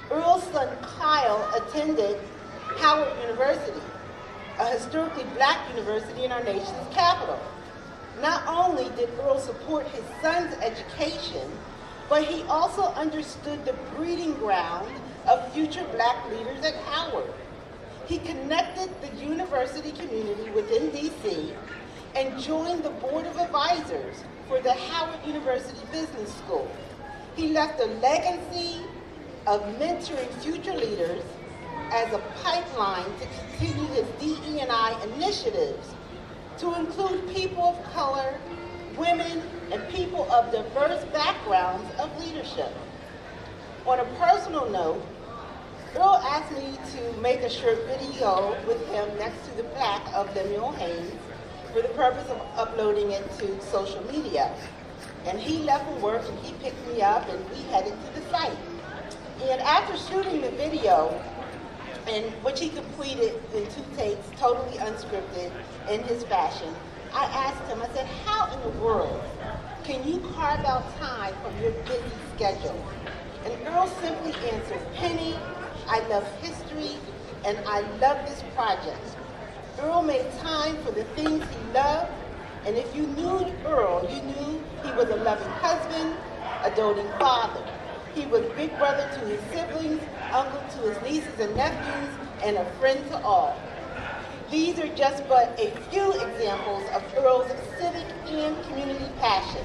Earl's son Kyle attended Howard University, a historically black university in our nation's capital. Not only did Earl support his son's education, but he also understood the breeding ground of future black leaders at Howard. He connected the university community within DC and joined the board of advisors for the Howard University Business School. He left a legacy of mentoring future leaders as a pipeline to continue his DE&I initiatives to include people of color, women, and people of diverse backgrounds of leadership. On a personal note, Earl asked me to make a short video with him next to the plaque of Lemuel Haynes for the purpose of uploading it to social media. And he left from work and he picked me up and we headed to the site. And after shooting the video, and which he completed in 2 takes, totally unscripted in his fashion, I asked him, I said, how in the world can you carve out time from your busy schedule? And Earl simply answered, Penny, I love history and I love this project. Earl made time for the things he loved, and if you knew Earl, you knew he was a loving husband, a doting father. He was big brother to his siblings, uncle to his nieces and nephews, and a friend to all. These are just but a few examples of Earl's civic and community passion.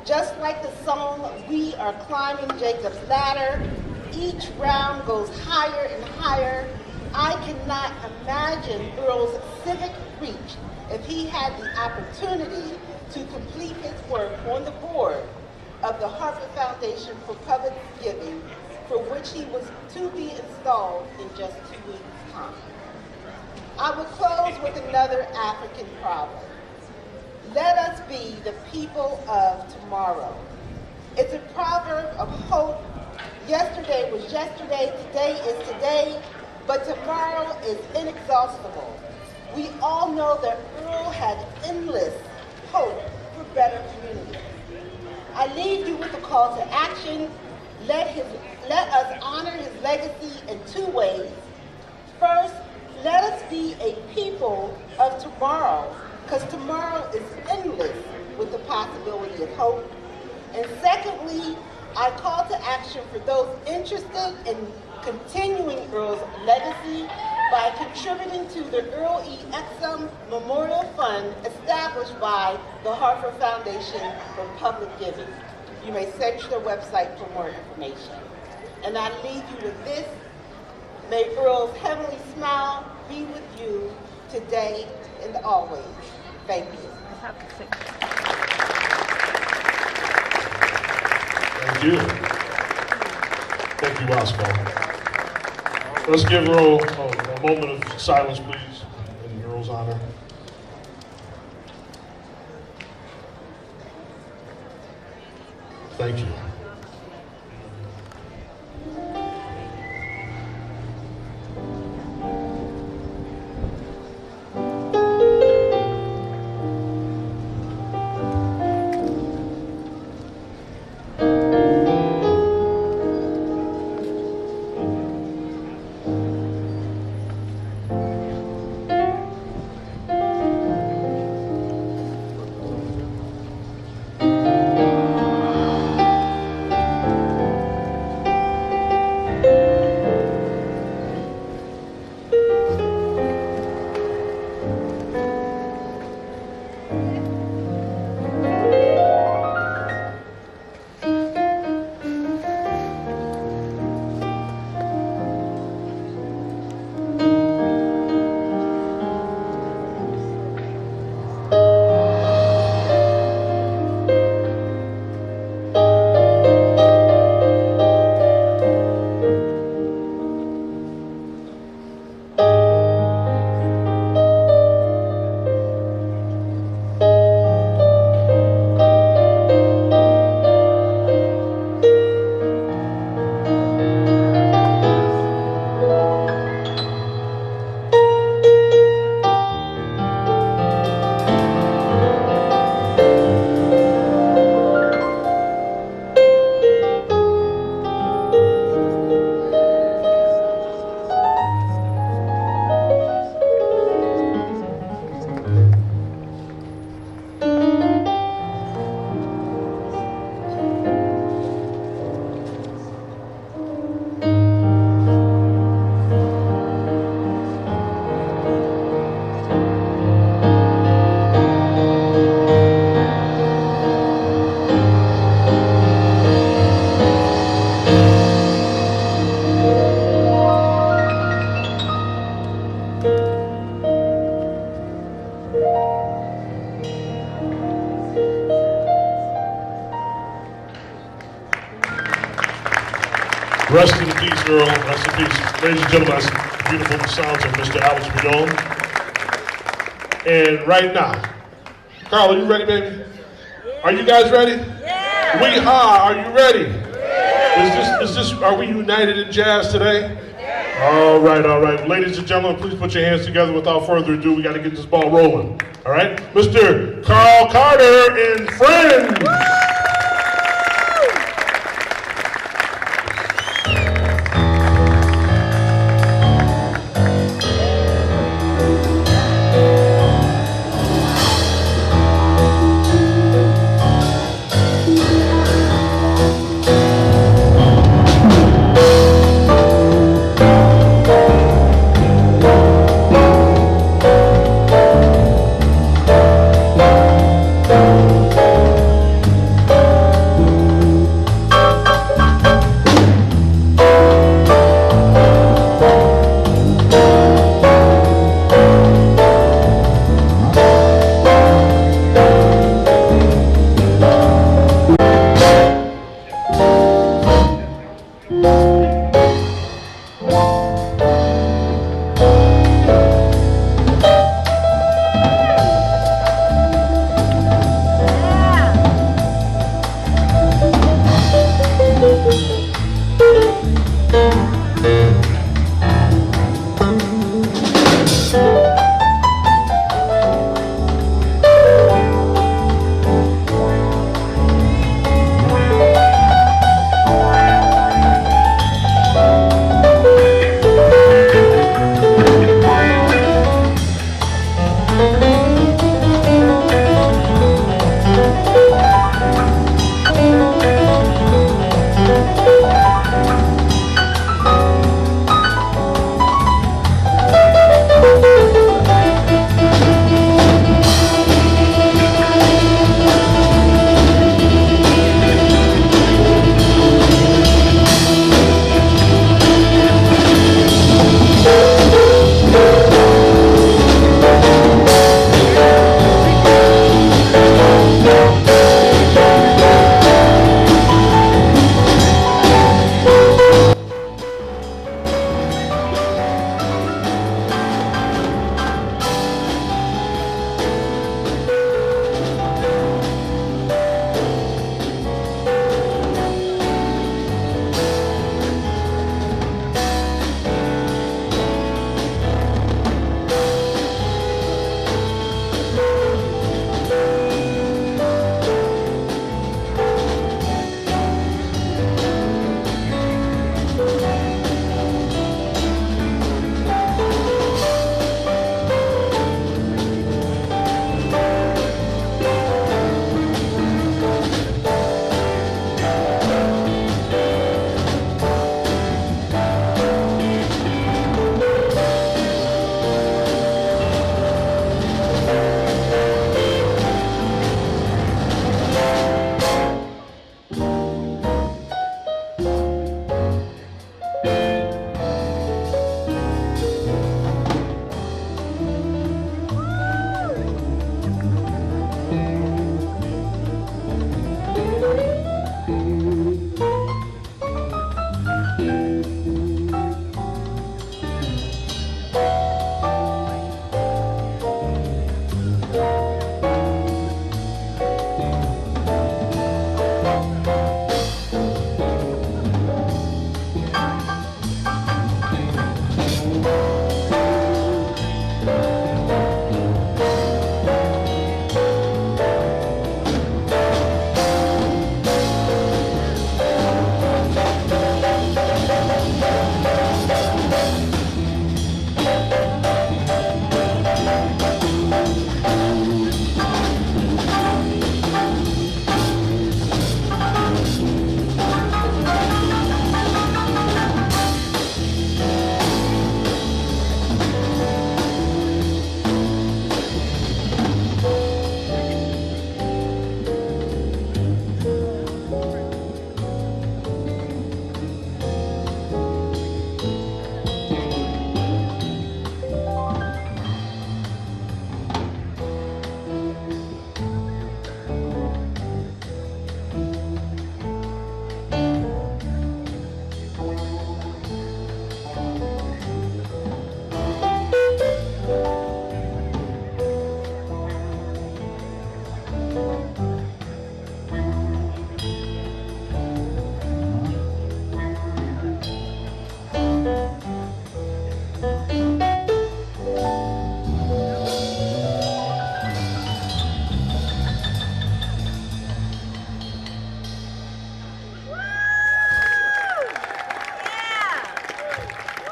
Just like the song, We Are Climbing Jacob's Ladder, each round goes higher and higher. I cannot imagine Earl's civic reach if he had the opportunity to complete his work on the board of the Harper Foundation for Public Giving, for which he was to be installed in just 2 weeks' time. I will close with another African proverb. Let us be the people of tomorrow. It's a proverb of hope. Yesterday was yesterday, today is today, but tomorrow is inexhaustible. We all know that Earl had endless hope for better communities. I leave you with a call to action. Let us honor his legacy in 2 ways. First, let us be a people of tomorrow, because tomorrow is endless with the possibility of hope. And secondly, I call to action for those interested in continuing Earl's legacy by contributing to the Earl E. Exum Memorial Fund established by the Harper Foundation for Public Giving. You may search their website for more information. And I leave you with this. May Earl's heavenly smile be with you today and always. Thank you. Thank you. Thank you, Roscoe. Let's give Earl a moment of silence, please, in Earl's honor. Thank you. Rest in peace, Earl. Rest in peace. Ladies and gentlemen, that's the beautiful sounds of Mr. Alex Bidon. And right now, Carl, are you ready, baby? Are you guys ready? Yeah. WeHa, are you ready? Yeah. Are we united in jazz today? Yeah. All right. Ladies and gentlemen, please put your hands together. Without further ado, we got to get this ball rolling. All right? Mr. Carl Carter and friends.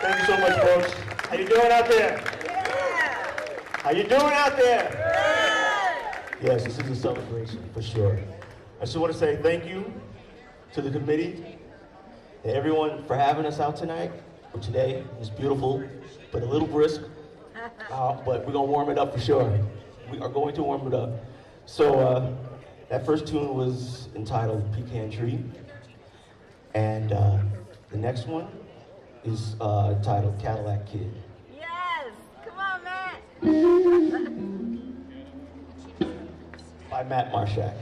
Thank you so much, folks. How you doing out there? How you doing out there? Yes, this is a celebration for sure. I just want to say thank you to the committee and everyone for having us out tonight or today. It's beautiful, but a little brisk. But we're gonna warm it up for sure. We are going to warm it up. So that first tune was entitled Pecan Tree, and the next one is titled Cadillac Kid. Yes! Come on, Matt! By Matt Marshak.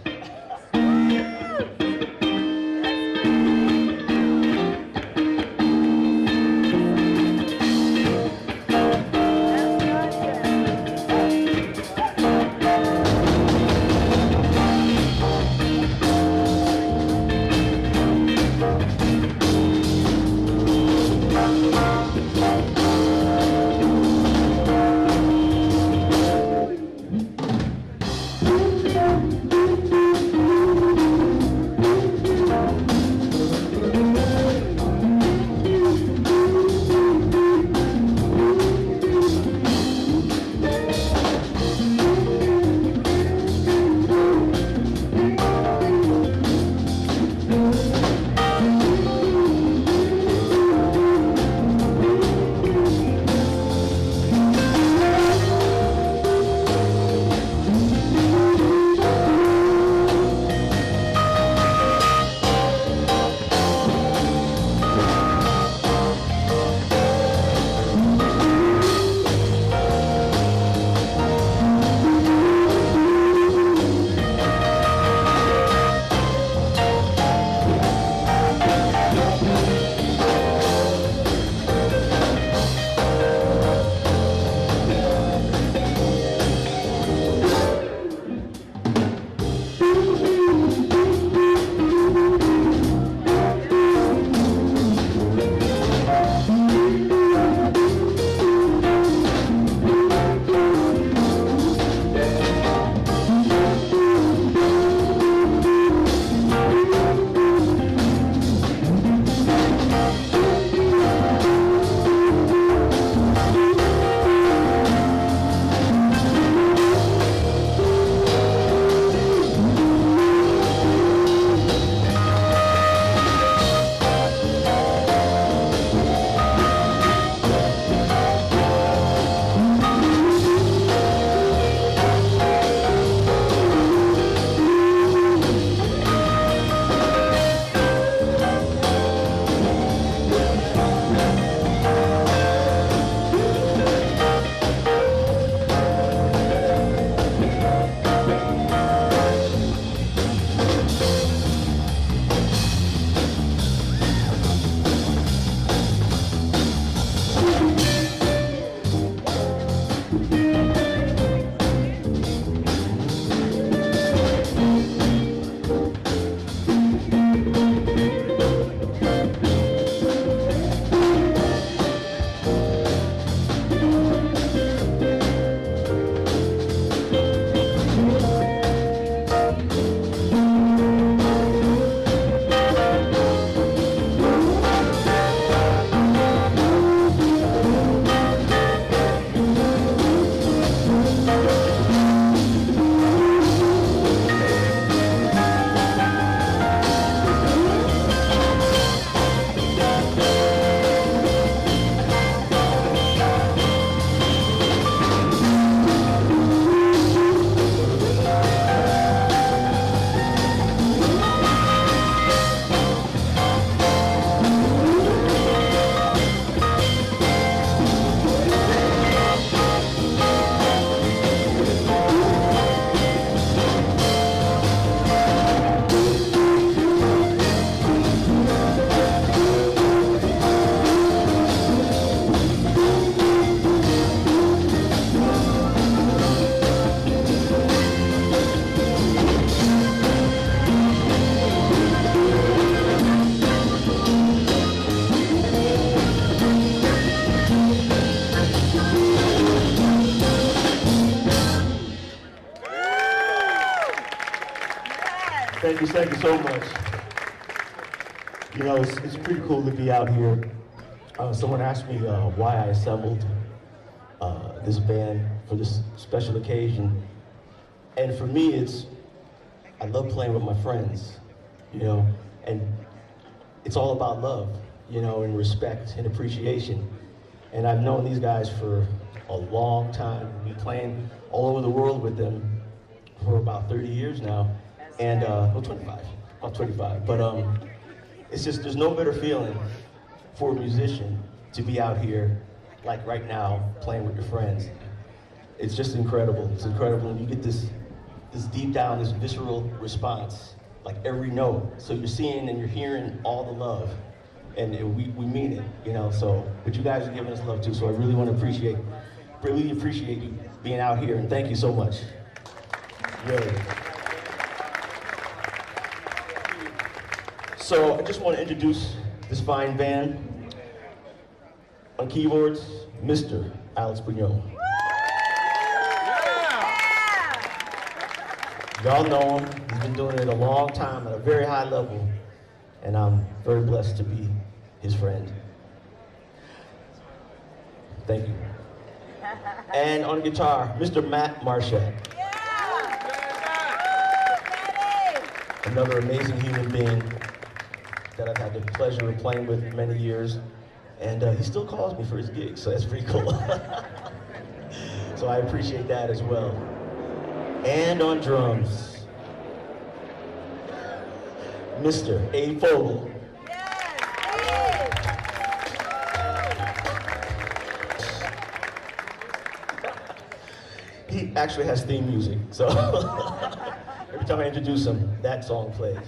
Thank you so much. You know, it's pretty cool to be out here. Someone asked me why I assembled this band for this special occasion. And for me, I love playing with my friends, you know, and it's all about love, you know, and respect and appreciation. And I've known these guys for a long time. We've been playing all over the world with them for about 30 years now. And, well, 25, about 25. But it's just, there's no better feeling for a musician to be out here, like right now, playing with your friends. It's just incredible. It's incredible. And you get this deep down, this visceral response, like every note. So you're seeing and you're hearing all the love. And we mean it, you know, so, but you guys are giving us love too, so I really want to appreciate you being out here, and thank you so much. Really. So I just want to introduce this fine band. On keyboards, Mr. Alex Buñol. Y'all know him. He's been doing it a long time at a very high level, and I'm very blessed to be his friend. Thank you. And on guitar, Mr. Matt Marshall. Another amazing human being that I've had the pleasure of playing with for many years. And he still calls me for his gigs, so that's pretty cool. So I appreciate that as well. And on drums, Mr. A. Fogel. He actually has theme music, so every time I introduce him, that song plays.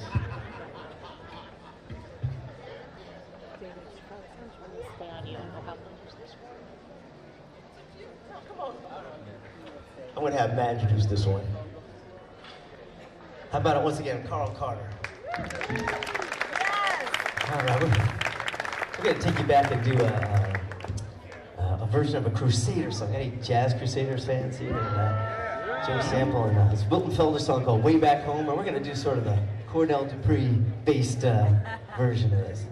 I'm going to have Matt introduce this one. How about it once again, Carl Carter? All right, we're going to take you back and do a version of a Crusader song. Any Jazz Crusaders fans here? And Joe Sample and this Wilton Felder song called Way Back Home, and we're going to do sort of the Cornell Dupree-based version of this.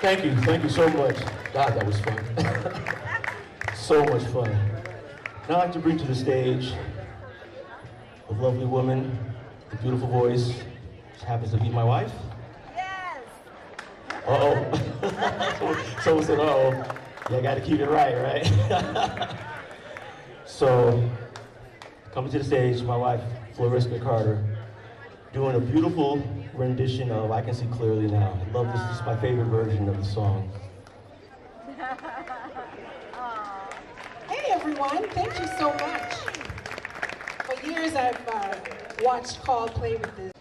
Thank you so much. God, that was fun. So much fun. Now I'd like to bring to the stage a lovely woman, a beautiful voice. She happens to be my wife. Yes. Uh-oh. Someone said, uh-oh. Yeah, I got to keep it right? So, coming to the stage, my wife, Floriska Carter, doing a beautiful rendition of I Can See Clearly Now. I love this. This is my favorite version of the song. Hey everyone, thank you so much. For years I've watched Carl play with this.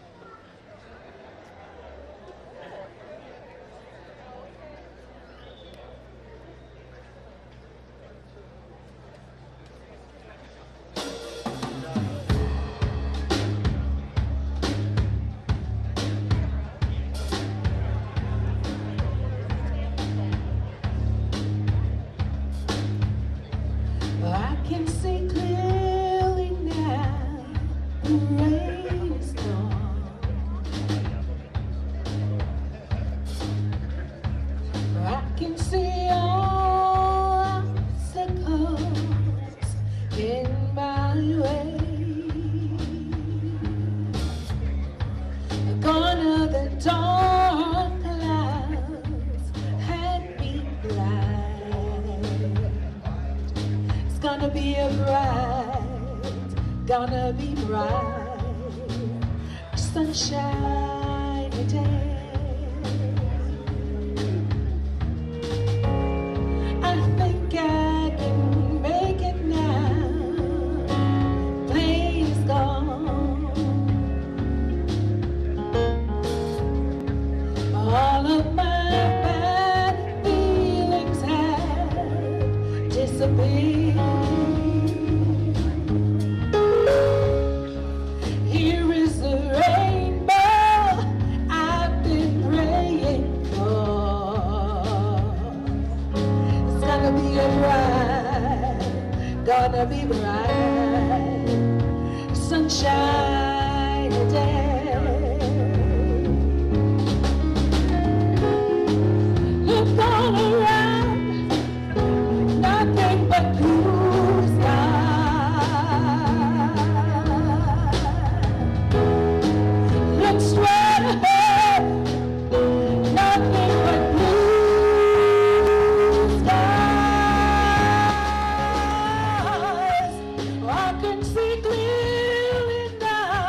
I can see clearly now, the rain is gone. I can see all obstacles in my way. Gone are the dark clouds had me blind. It's gonna be a bright sunshiny day. I think I can make it now. Please gone. All of my bad feelings have disappeared. Here is the rainbow I've been praying for. It's gonna be a bright sunshine day. Look all around, nothing but blue skies. Look straight ahead, nothing but blue skies. I can see clearly now,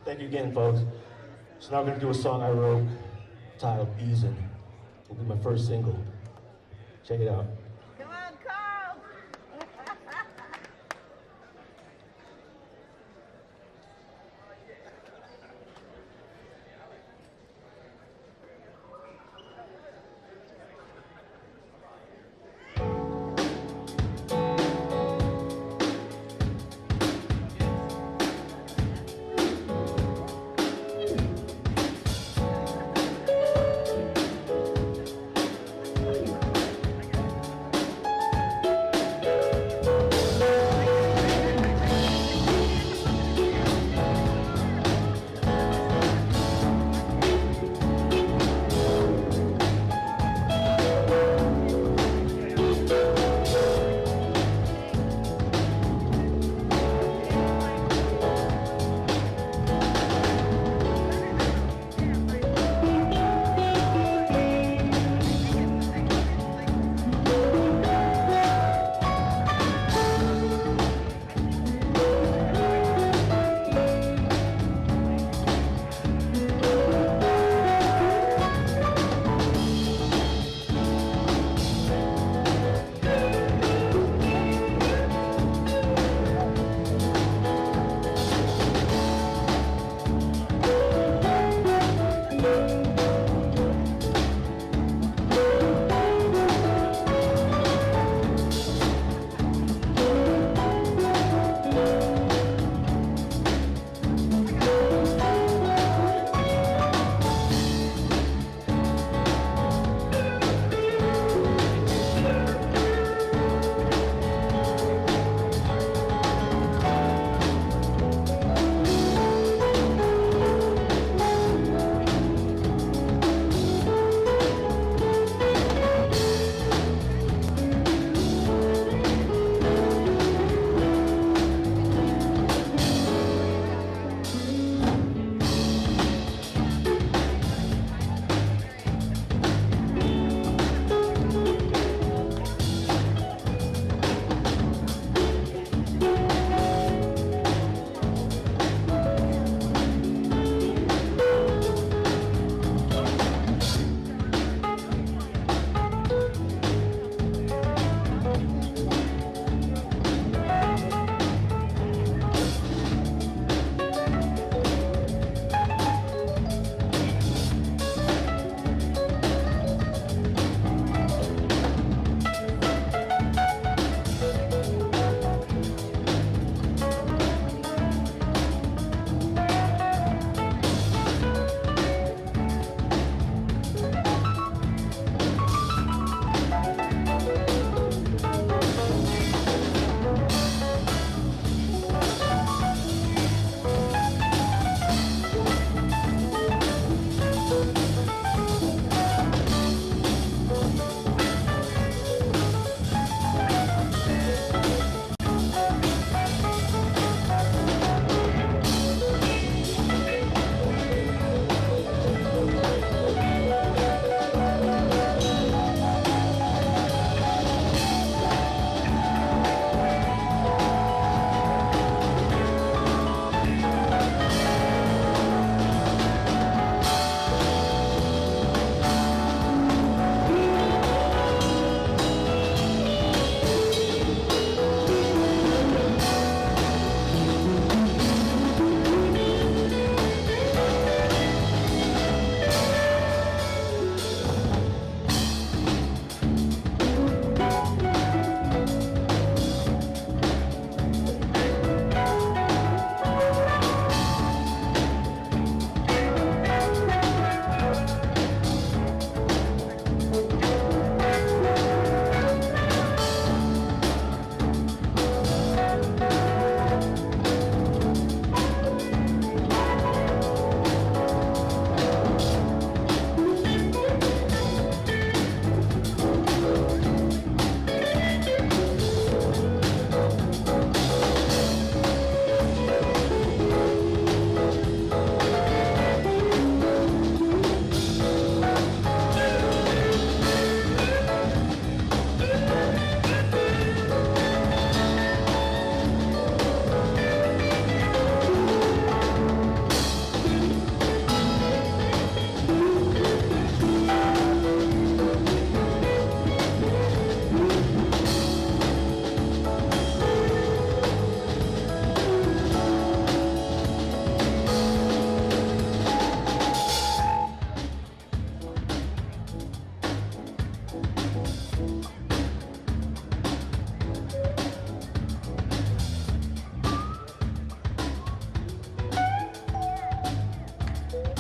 Thank you again, folks. So now we're going to do a song I wrote titled Easin'. It'll be my first single. Check it out. Come on, Carl.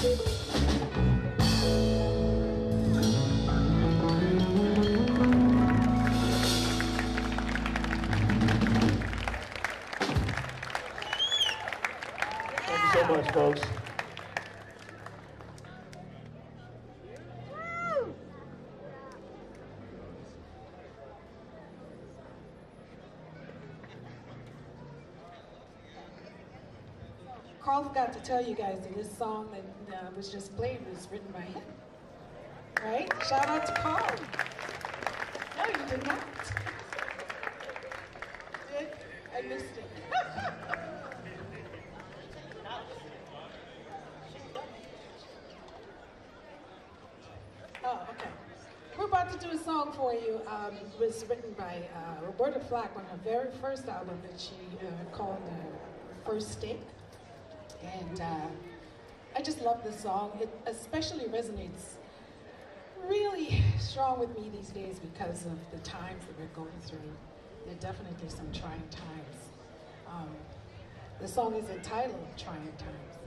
Thank you so much, folks. Carl forgot to tell you guys that this song that was just played was written by him. Right? Shout out to Carl. No, you did not. Did? I missed it. Oh, okay. We're about to do a song for you. It was written by Roberta Flack on her very first album that she called First Steak. And I just love this song. It especially resonates really strong with me these days because of the times that we're going through. There are definitely some trying times. The song is entitled Trying Times.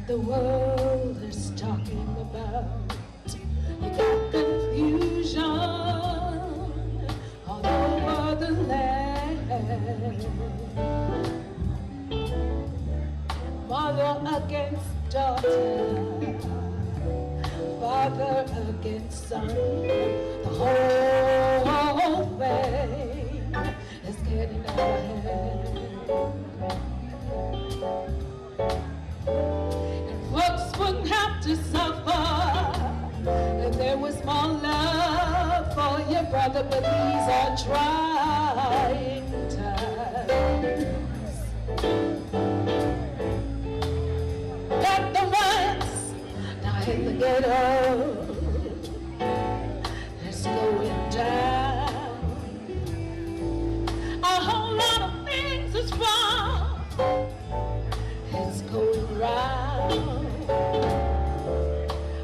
The world is talking about. You got confusion all over the land. Mother against daughter, father against son. The whole thing is getting out of hand. Folks wouldn't have to suffer if there was more love for your brother, but these are trying times. Got the ones now in the ghetto, it's going down. A whole lot of things is wrong, it's going round.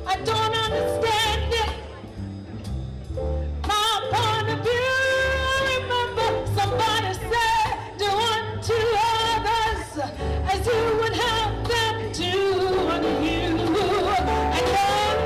I don't understand it. My point of view, I remember somebody said, do unto others as you would have them do unto you. And then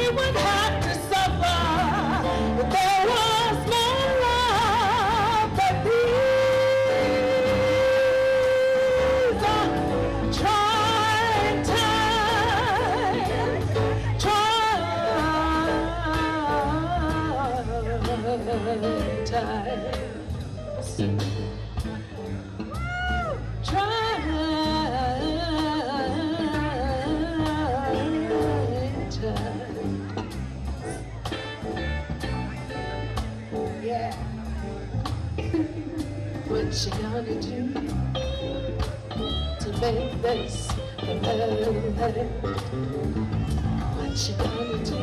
we would have to suffer. But there was more love than these trying times, trying times. Yeah. What you gonna do to make this a better life? What you gonna do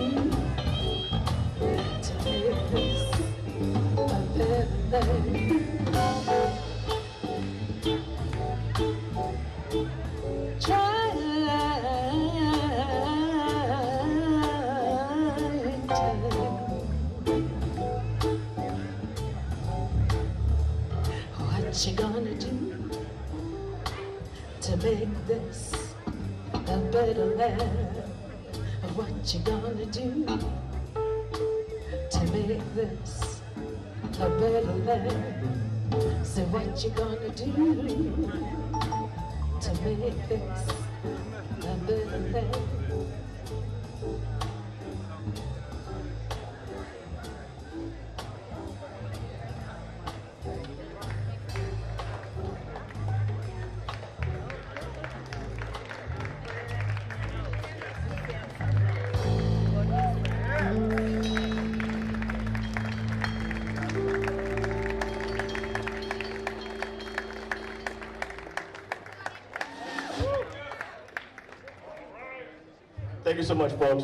to make this a better life? What you gonna do to make this a better land? What you gonna do to make this a better land? Say what you gonna do to make this a better land? Thank you so much, folks.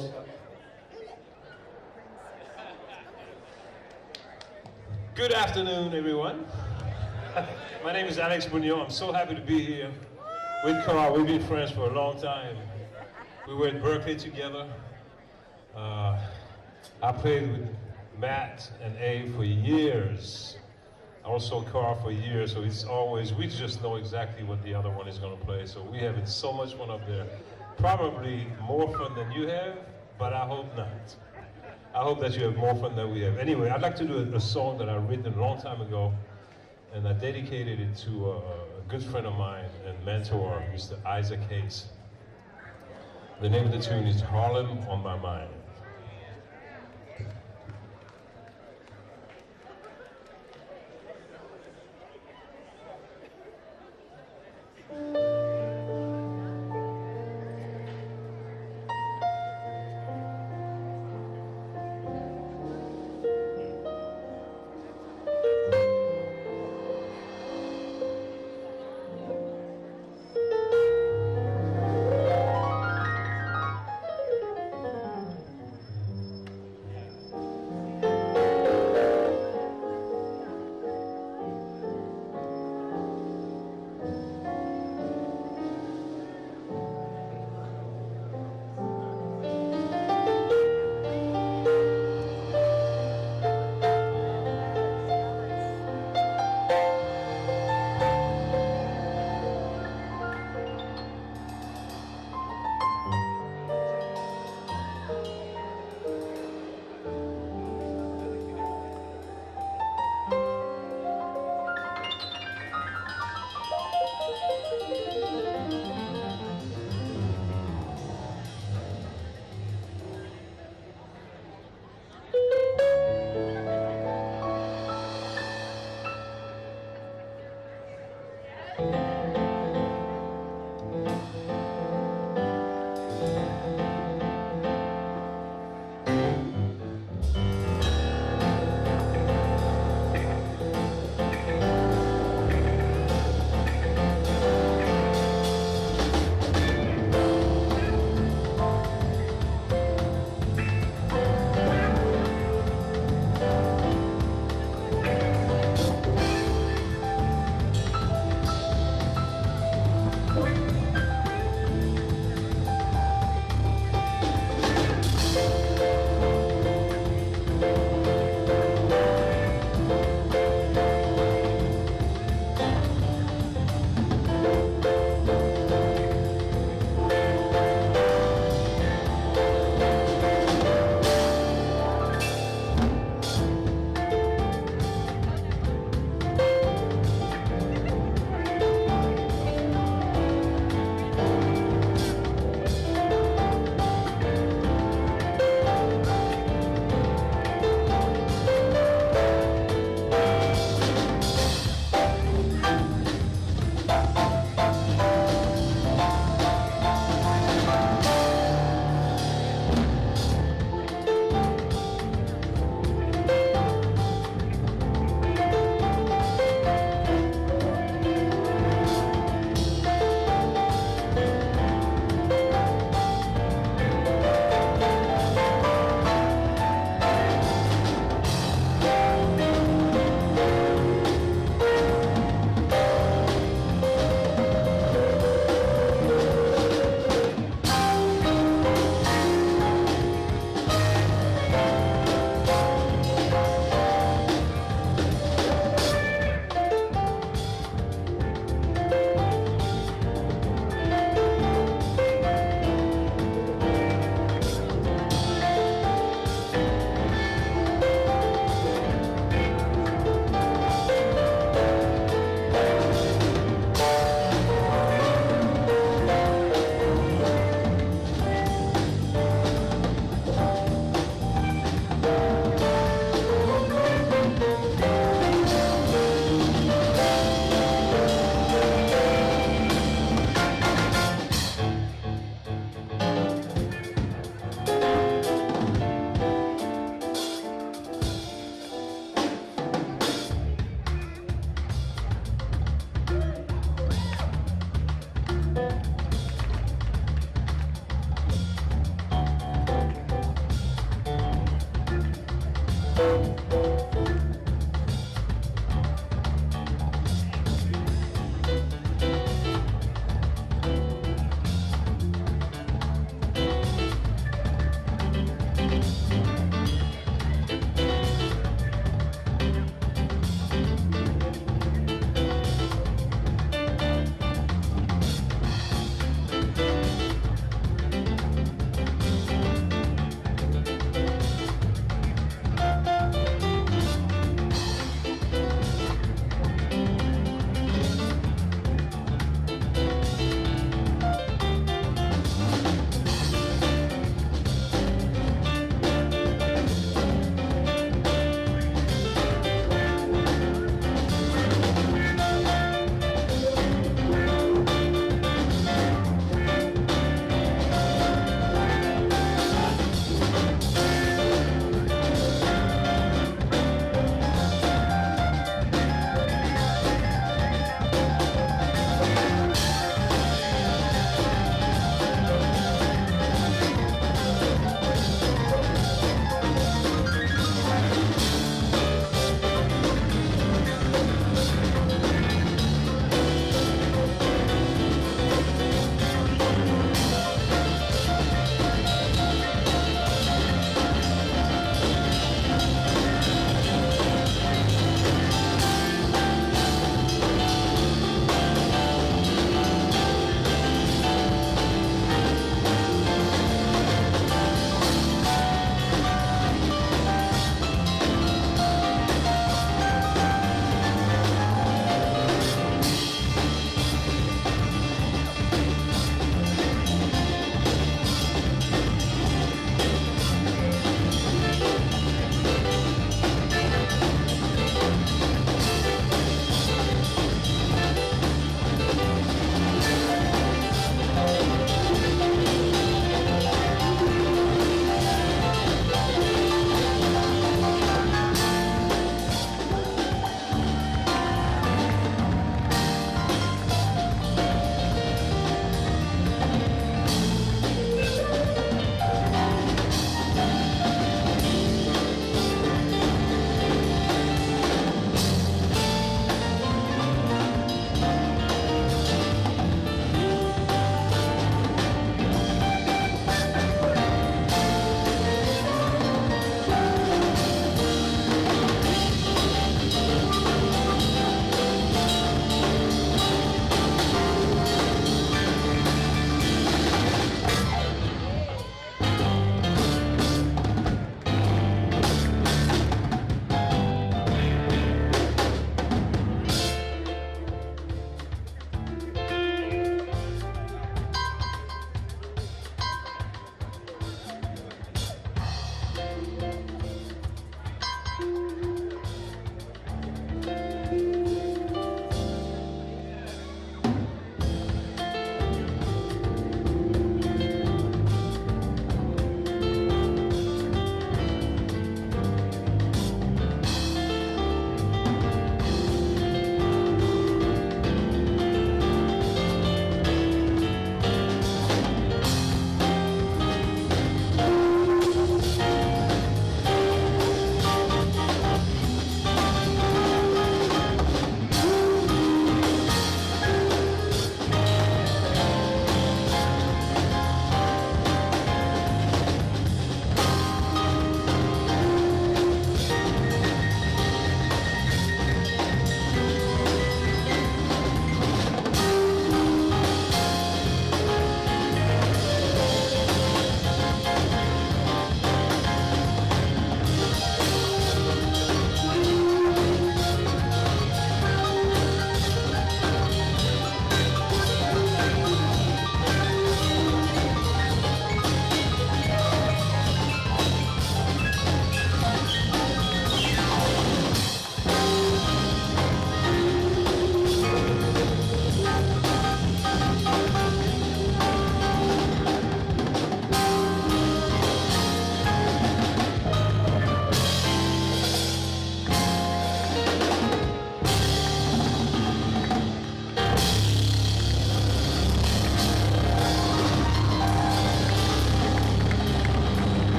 Good afternoon, everyone. My name is Alex Munoz. I'm so happy to be here with Carl. We've been friends for a long time. We were at Berkeley together. I played with Matt and A for years. Also Carl for years, so it's always, we just know exactly what the other one is going to play. So we having so much fun up there. Probably more fun than you have, but I hope not. I hope that you have more fun than we have. Anyway, I'd like to do a song that I written a long time ago, and I dedicated it to a good friend of mine and mentor, Mr. Isaac Hayes. The name of the tune is Harlem on My Mind.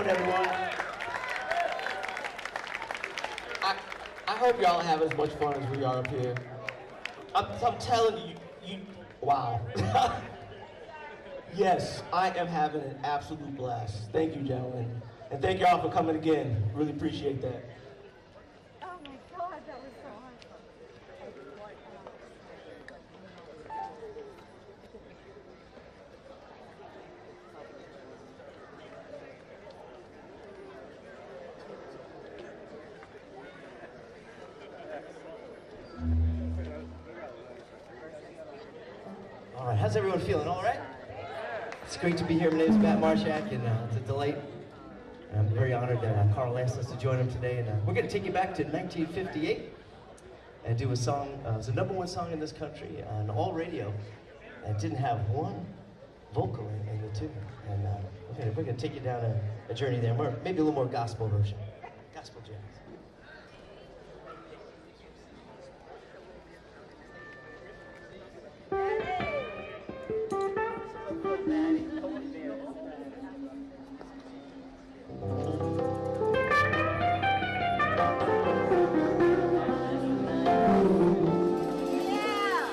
doing, everyone? I hope y'all have as much fun as we are up here. I'm telling you, wow. Yes, I am having an absolute blast. Thank you, gentlemen. And thank y'all for coming again. Really appreciate that. Oh my God, that was so awesome. All right, how's everyone feeling? All right? It's great to be here. My name is Matt Marshak, and it's a delight. And I'm very honored that Carl asked us to join him today. And we're going to take you back to 1958 and do a song. It was the #1 song in this country on all radio, and it didn't have one vocal in the tune. And we're going to take you down a journey there, maybe a little more gospel version, gospel jazz. Yeah!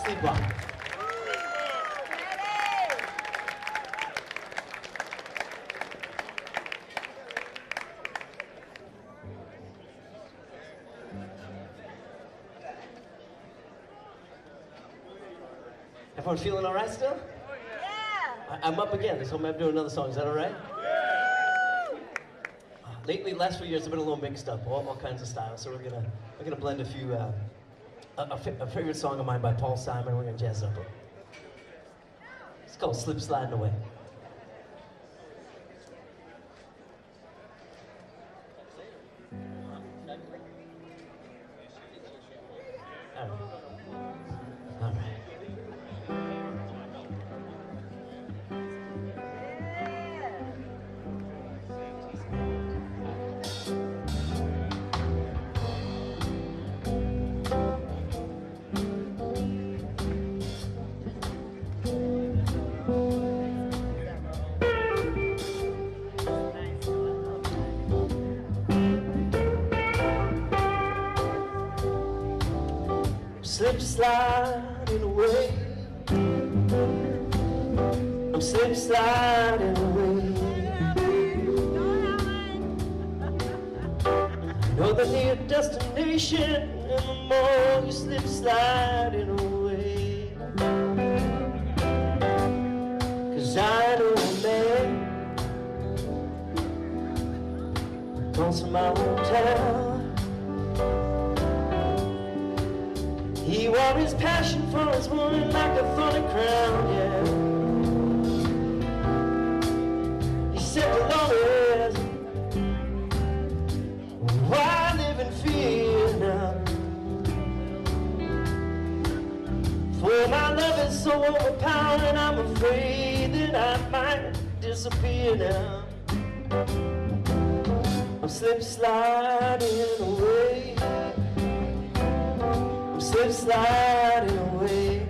Sleepwalk. Everyone feeling all right still? Yeah! I'm up again. They told me I'm doing another song. Is that all right? Lately, last few years, I've been a little mixed up, all kinds of styles. So we're gonna blend a few, a favorite song of mine by Paul Simon. We're gonna jazz up it. It's called "Slip Sliding Away." All right. Slip sliding away. I'm slip sliding away. I know the near destination, and the more you slip sliding away. 'Cause I know a man comes from my hometown. He wore his passion for his woman like a funny crown, yeah. He said to Lord, why live in fear now? For my love is so overpowering, I'm afraid that I might disappear now. I'm slip sliding away. Slip sliding away.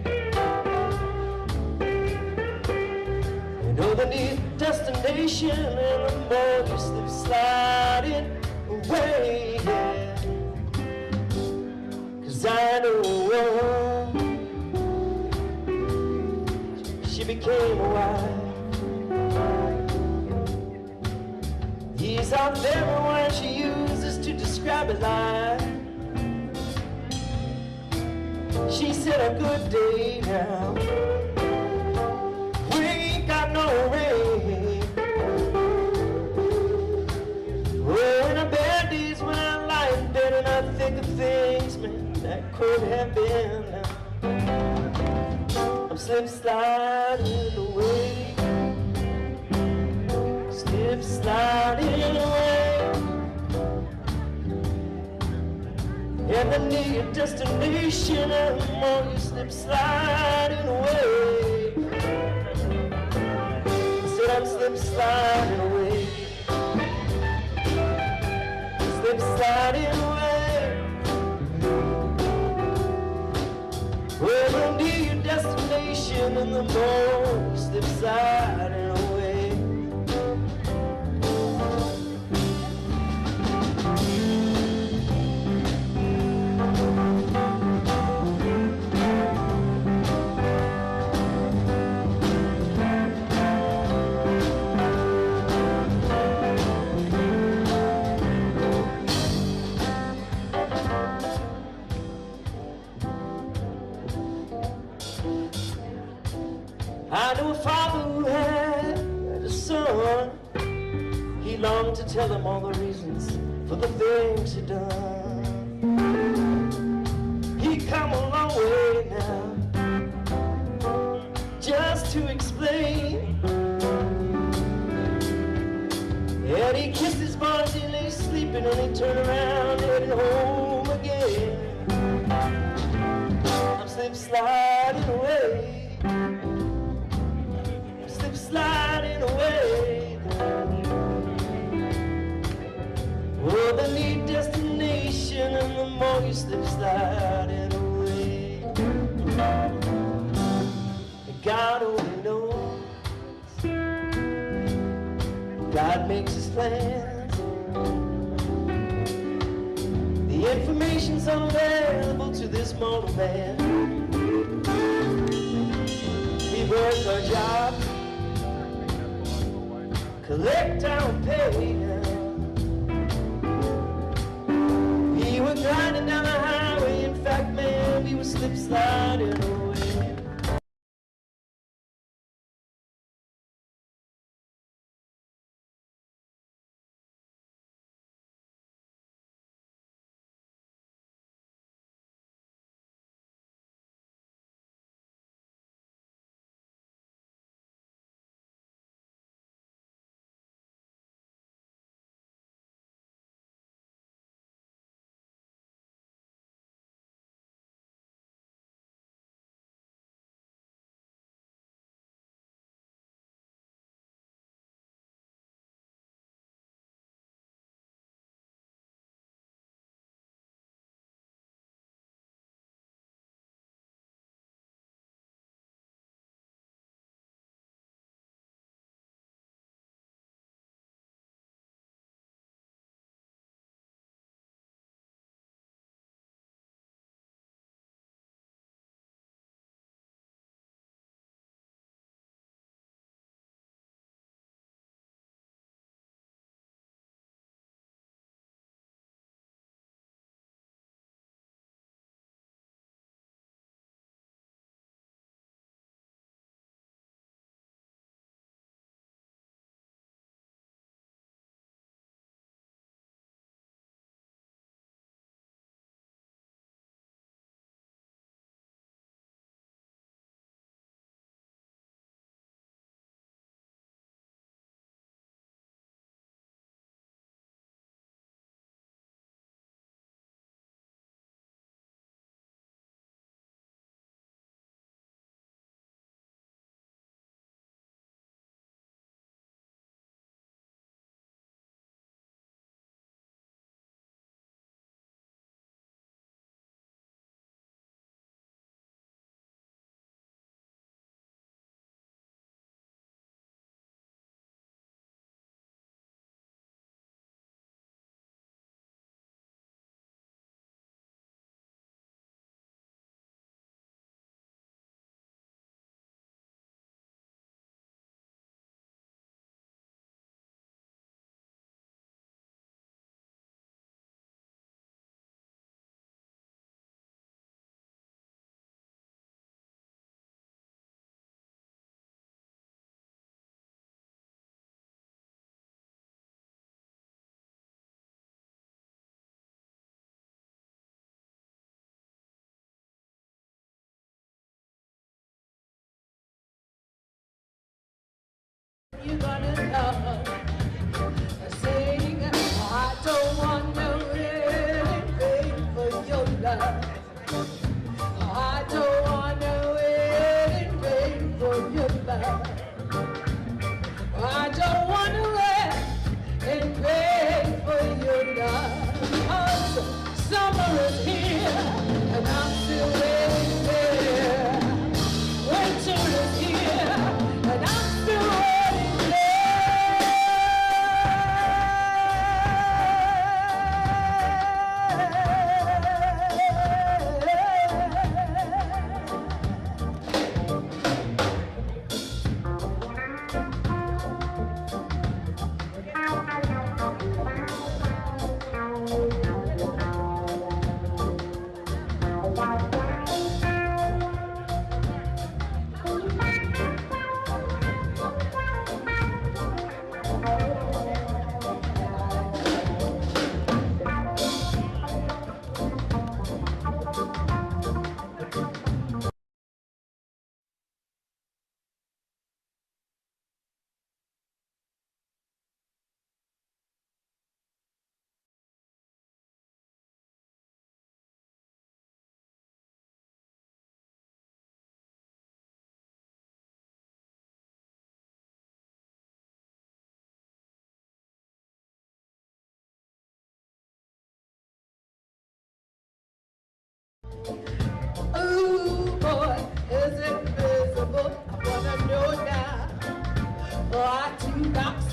You know the near destination, and the more you slip sliding away, yeah. 'Cause I know a woman, she became a wife. These are very words she uses to describe a life. She said a good day now. We ain't got no rain. Oh, in a bad days when I lie in bed and I think of things, man, that could have been now. I'm slip sliding away. Slip sliding away. And the near destination, and the more you slip sliding away. I said I'm slip sliding away. Slip sliding away. Well, the near destination, and the more you slip sliding away. I knew a father who had a son. He longed to tell him all the reasons for the things he'd done. He come a long way now, just to explain. And he kissed his boy as he lay sleeping, and he turned around heading home again. I'm slip sliding away, I'm slip sliding away. Oh, the neat destination, and the more you slip sliding away. God only knows, God makes his plans. The information's available to this mortal man. We work our job, collect our pay. We were gliding down the highway, in fact, man, we were slip sliding away. You're gonna love, saying I don't want no anything for your love. I don't want no anything for your love. I don't want to anything for your love. Summer is here, and I'm still waiting there. Winter is here, and I'm still waiting.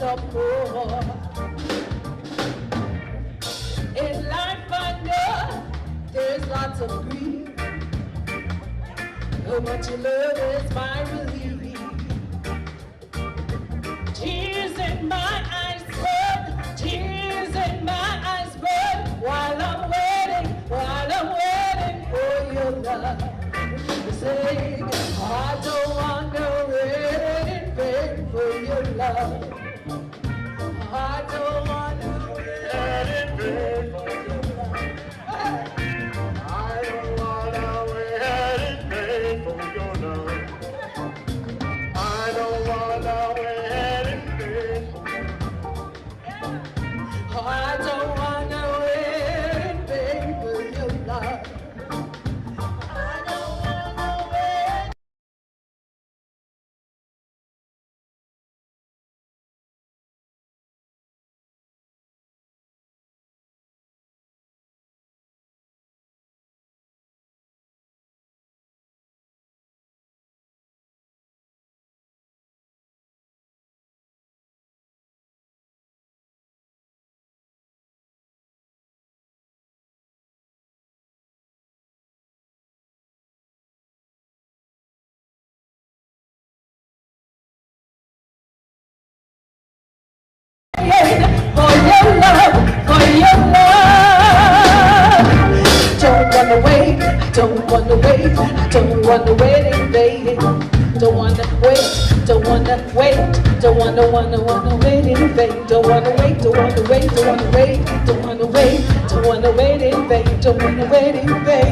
some more. In life I know there's lots of grief, but your love is my relief. Tears in my eyes burn, tears in my eyes burn, while I'm waiting for your love. Saying I don't want no rain in vain for your love. I don't want no rain in vain for your love. I don't want no rain in vain for your love. I don't want no rain in vain for your love. I don't want no rain in vain for your love. For your love, don't wanna wait, don't wanna wait, don't wanna wait in vain. Don't wanna wait, don't wanna wait, don't wanna wait in vain. Don't wanna wait, don't wanna wait, don't wanna wait, don't wanna wait, don't wanna wait in vain. Don't wanna wait in vain.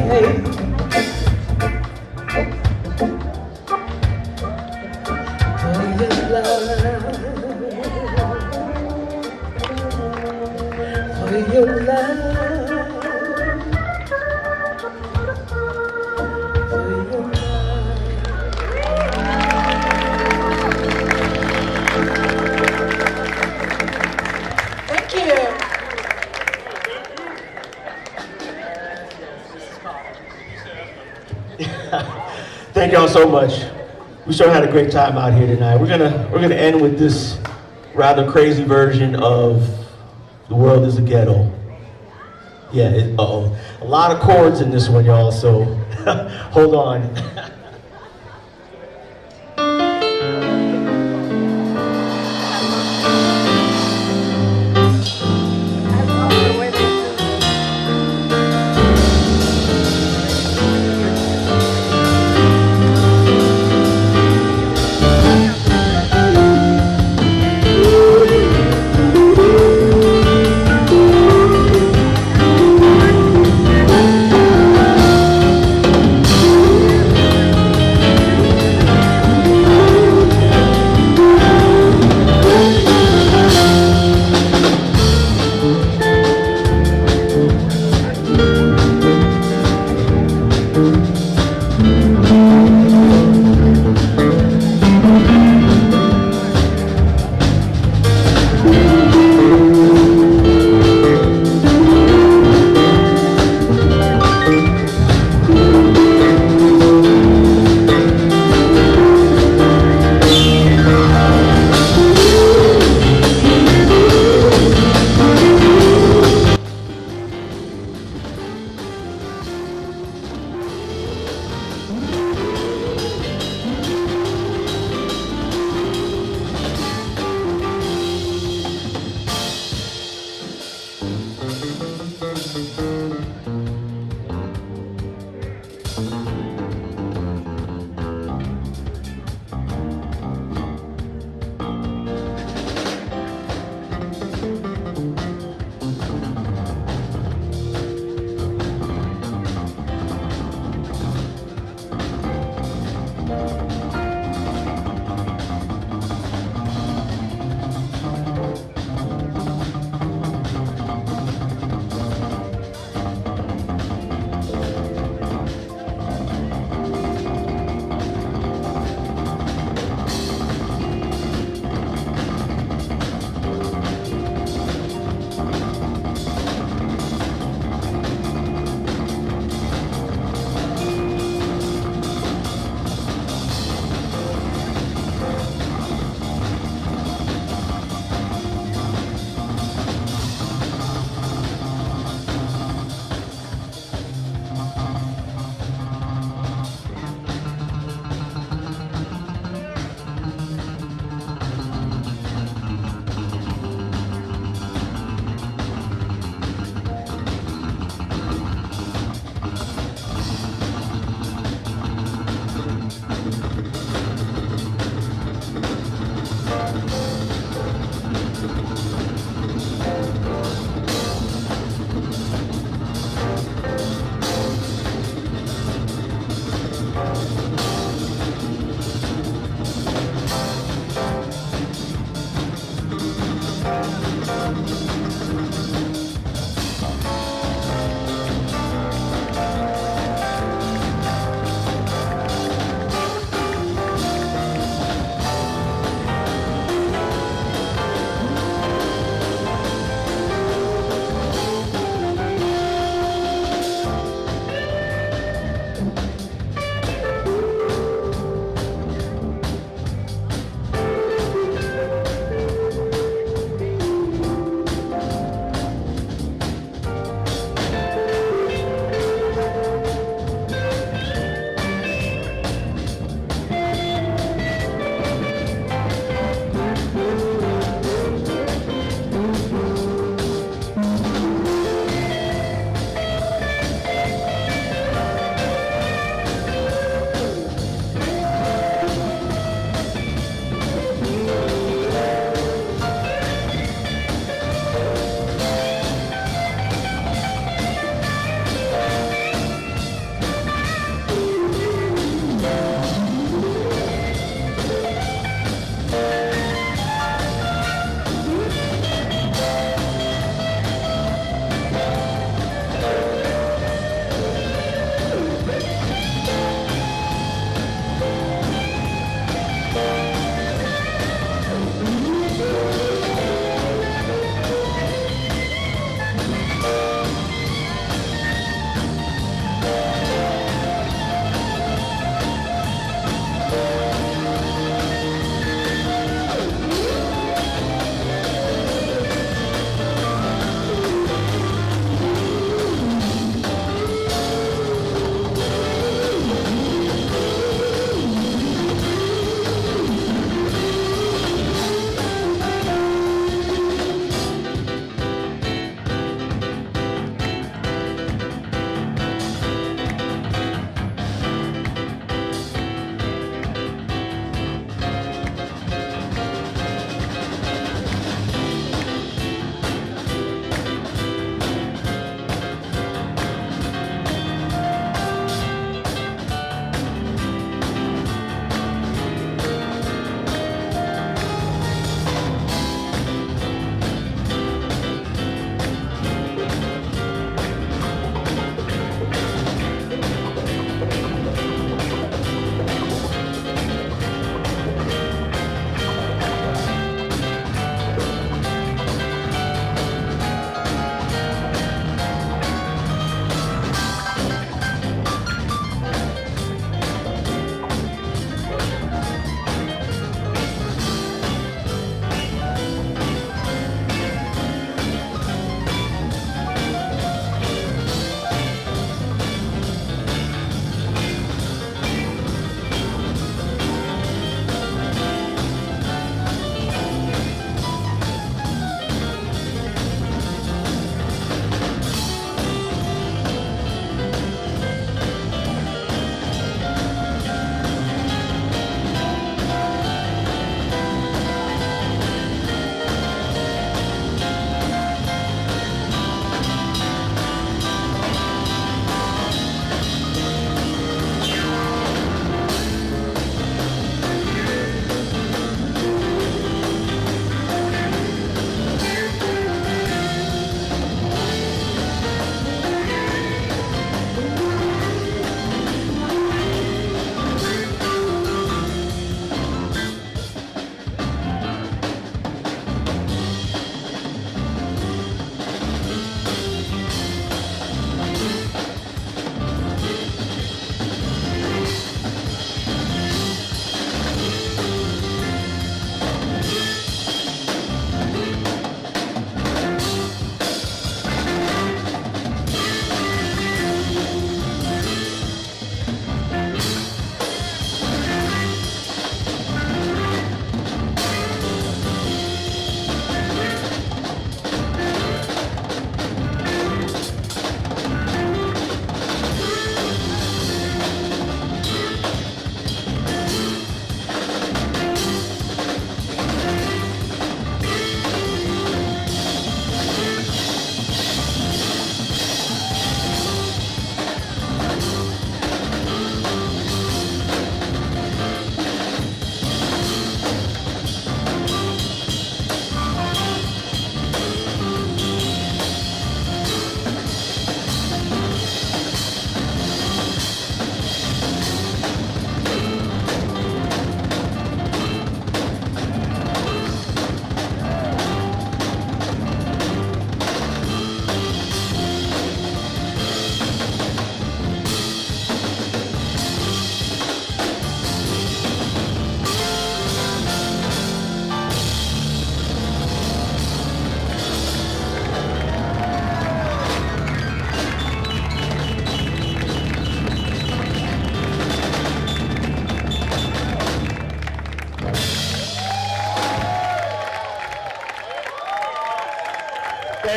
For your love. For your love, for your love. Thank you. Thank y'all so much. We sure had a great time out here tonight. We're gonna end with this rather crazy version of "The World Is a Ghetto." Yeah, a lot of chords in this one, y'all, so hold on.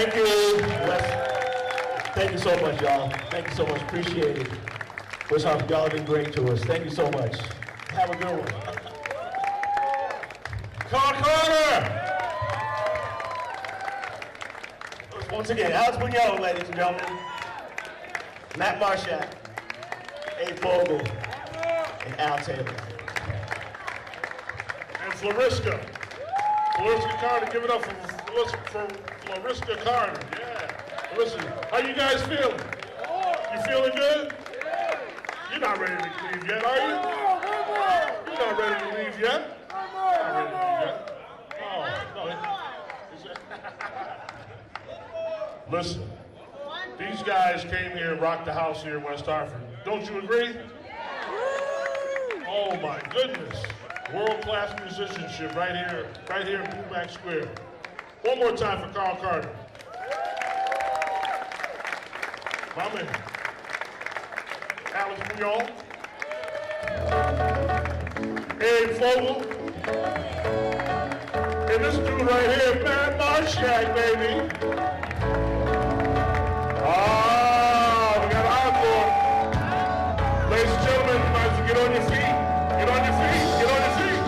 Thank you. Thank you so much, y'all. Thank you so much. Appreciate it. West Hartford, y'all have been great to us. Thank you so much. Have a good one. Carl Carter! Once again, Alex Buñuel, ladies and gentlemen. Matt Marshak, A. Vogel, and Al Taylor. And Floriska. Floriska Carter, give it up for Floriska Carter. Yeah. Listen, how you guys feeling? You feeling good? You're not ready to leave yet, are you? You're not ready to leave yet? Not ready to leave yet. Oh, no. Listen, these guys came here and rocked the house here in West Hartford. Don't you agree? Oh my goodness. World-class musicianship right here in Blue Square. One more time for Carl Carter. My man. Alex Buñuel. Abe Vogel. And this dude right here, Matt Marshak, baby. We got an encore. Ladies and gentlemen, you might as well get on your feet. Get on your feet. Get on your feet.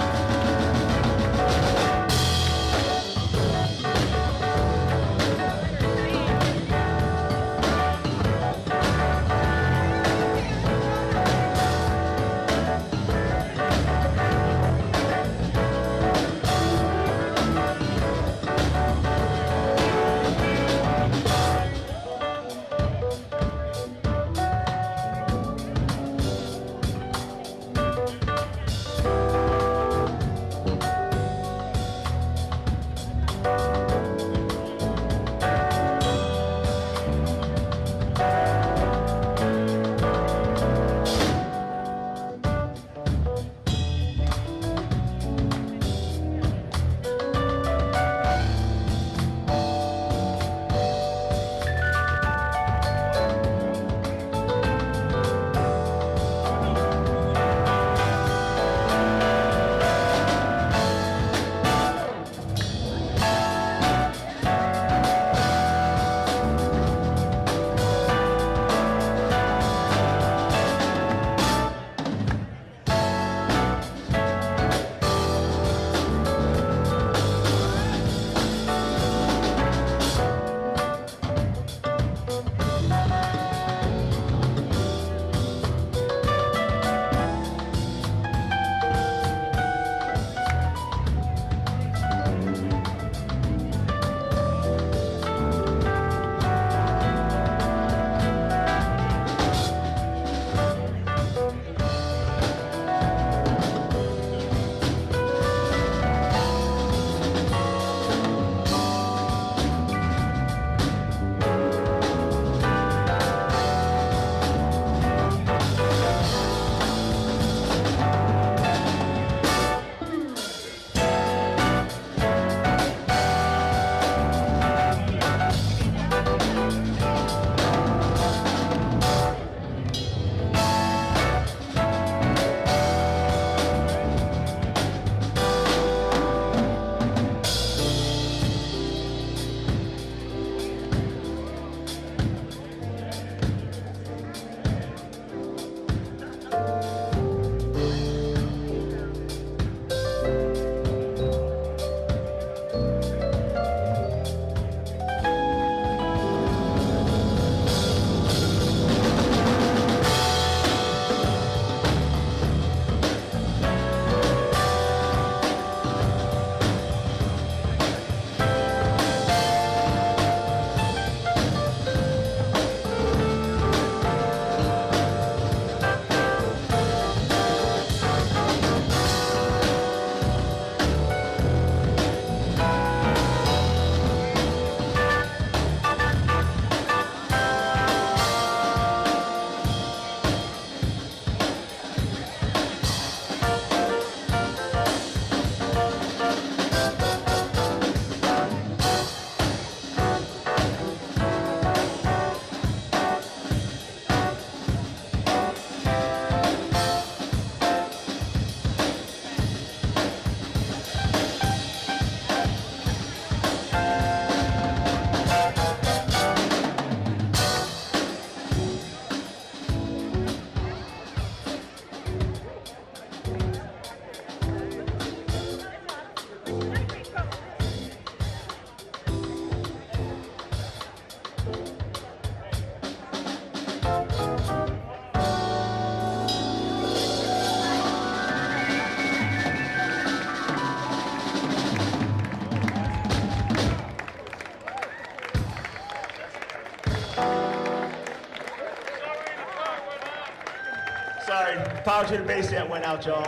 Sorry, power to the bass amp went out, y'all.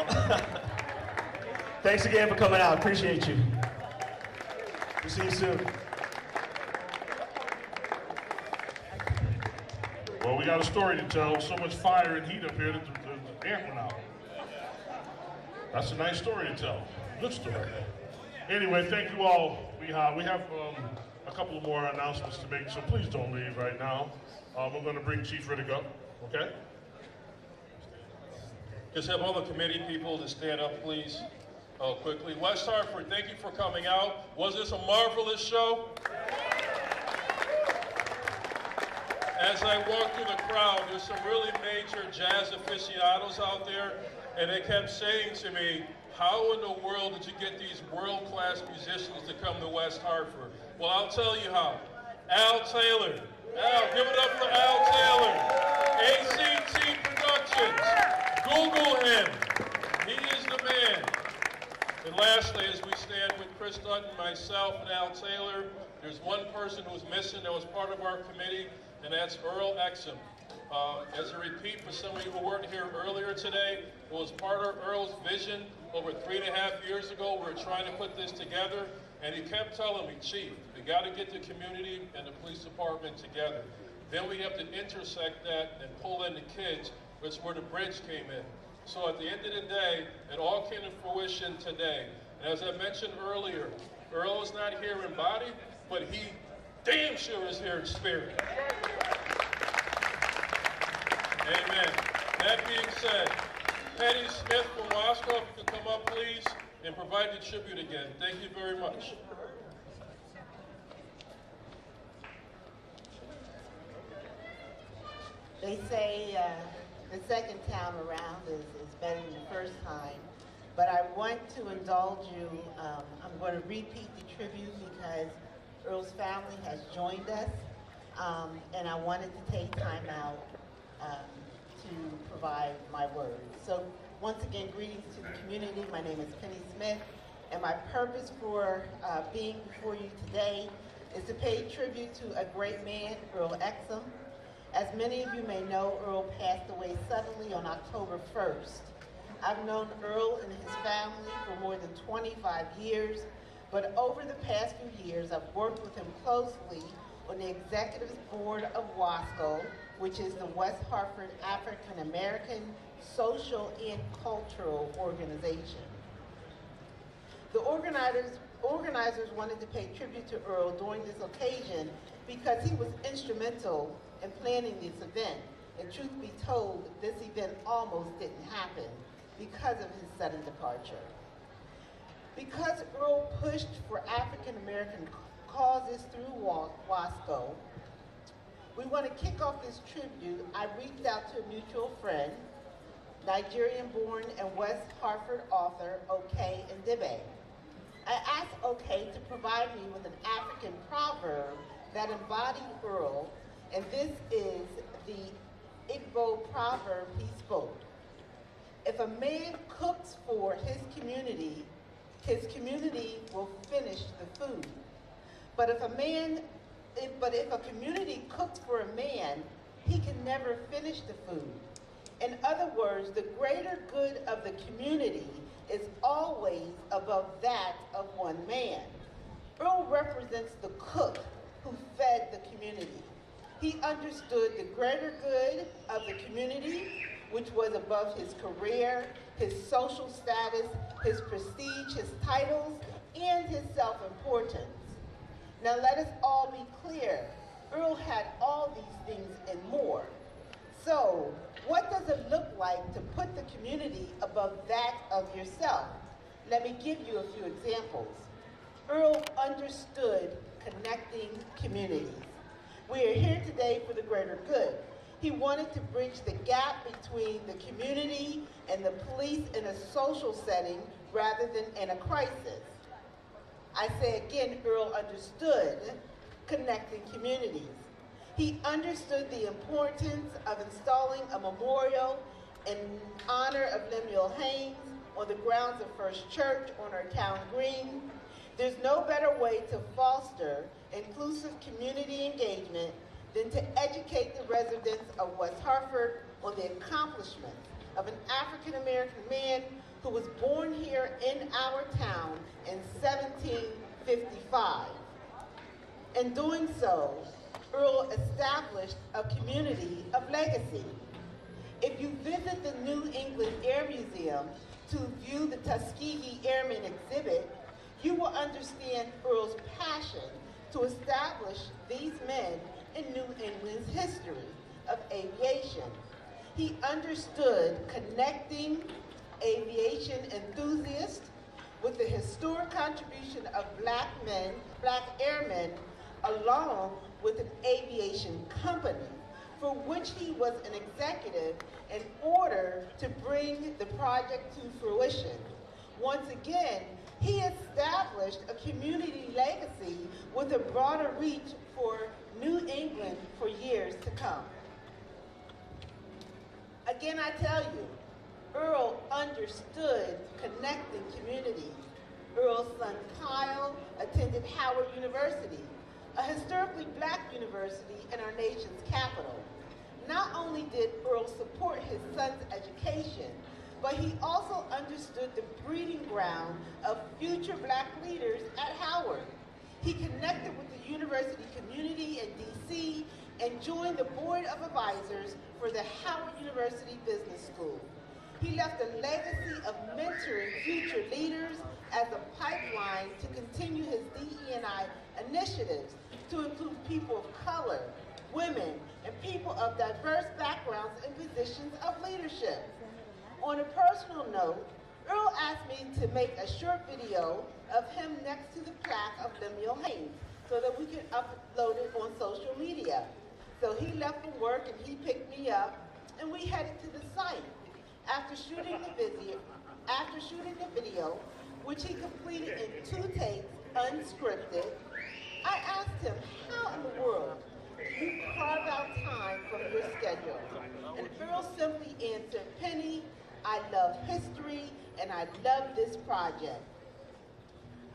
Thanks again for coming out. Appreciate you. We'll see you soon. Well, we got a story to tell. So much fire and heat up here that the amp went out. That's a nice story to tell. Good story. Anyway, thank you all. We have a couple more announcements to make, so please don't leave right now. We're going to bring Chief Riddick up, okay? Just have all the committee people to stand up, please, quickly. West Hartford, thank you for coming out. Was this a marvelous show? As I walked through the crowd, there's some really major jazz aficionados out there, and they kept saying to me, how in the world did you get these world-class musicians to come to West Hartford? Well, I'll tell you how. Al Taylor. Al, give it up for Al Taylor. ACT Productions. Google him. He is the man. And lastly, as we stand with Chris Dutton, myself, and Al Taylor, there's one person who's missing that was part of our committee, and that's Earl Exum. As a repeat for some of you who weren't here earlier today, it was part of Earl's vision over 3.5 years ago. We were trying to put this together, and he kept telling me, Chief, we got to get the community and the police department together. Then we have to intersect that and pull in the kids, which is where the bridge came in. So at the end of the day, it all came to fruition today. And as I mentioned earlier, Earl is not here in body, but he damn sure is here in spirit. Amen. That being said, Patty Smith from Wasco, if you could come up, please, and provide the tribute again. Thank you very much. They say the second time around is better than the first time, but I want to indulge you. I'm going to repeat the tribute because Earl's family has joined us, and I wanted to take time out to provide my words. So once again, greetings to the community. My name is Penny Smith, and my purpose for being before you today is to pay tribute to a great man, Earl Exum. As many of you may know, Earl passed away suddenly on October 1st. I've known Earl and his family for more than 25 years, but over the past few years, I've worked with him closely on the executive board of WASCO, which is the West Hartford African American Social and Cultural Organization. The organizers wanted to pay tribute to Earl during this occasion because he was instrumental in planning this event. And truth be told, this event almost didn't happen because of his sudden departure. Because Earl pushed for African American causes through WASCO, we want to kick off this tribute. I reached out to a mutual friend, Nigerian-born and West Hartford author, Oke Ndibe. I asked Oke to provide me with an African proverb that embodied Earl, and this is the Igbo proverb he spoke. If a man cooks for his community will finish the food. But if a community cooks for a man, he can never finish the food. In other words, the greater good of the community is always above that of one man. Earl represents the cook who fed the community. He understood the greater good of the community, which was above his career, his social status, his prestige, his titles, and his self-importance. Now let us all be clear, Earl had all these things and more. So what does it look like to put the community above that of yourself? Let me give you a few examples. Earl understood connecting communities. We are here today for the greater good. He wanted to bridge the gap between the community and the police in a social setting rather than in a crisis. I say again, Earl understood connecting communities. He understood the importance of installing a memorial in honor of Lemuel Haynes on the grounds of First Church on our town green. There's no better way to foster inclusive community engagement than to educate the residents of West Hartford on the accomplishments of an African-American man who was born here in our town in 1755. In doing so, Earl established a community of legacy. If you visit the New England Air Museum to view the Tuskegee Airmen exhibit, you will understand Earl's passion to establish these men in New England's history of aviation. He understood connecting aviation enthusiasts with the historic contribution of black airmen, along with an aviation company for which he was an executive in order to bring the project to fruition. Once again, he established a community legacy with a broader reach for New England for years to come. Again, I tell you, Earl understood connecting communities. Earl's son Kyle attended Howard University, a historically black university in our nation's capital. Not only did Earl support his son's education, but he also understood the breeding ground of future black leaders at Howard. He connected with the university community in DC and joined the board of advisors for the Howard University Business School. He left a legacy of mentoring future leaders as a pipeline to continue his DE&I initiatives to include people of color, women, and people of diverse backgrounds in positions of leadership. On a personal note, Earl asked me to make a short video of him next to the plaque of Lemuel Haynes so that we could upload it on social media. So he left from work and he picked me up and we headed to the site. After shooting the video, which he completed in 2 takes, unscripted, I asked him, how in the world do you carve out time from your schedule? And Earl simply answered, Penny, I love history and I love this project.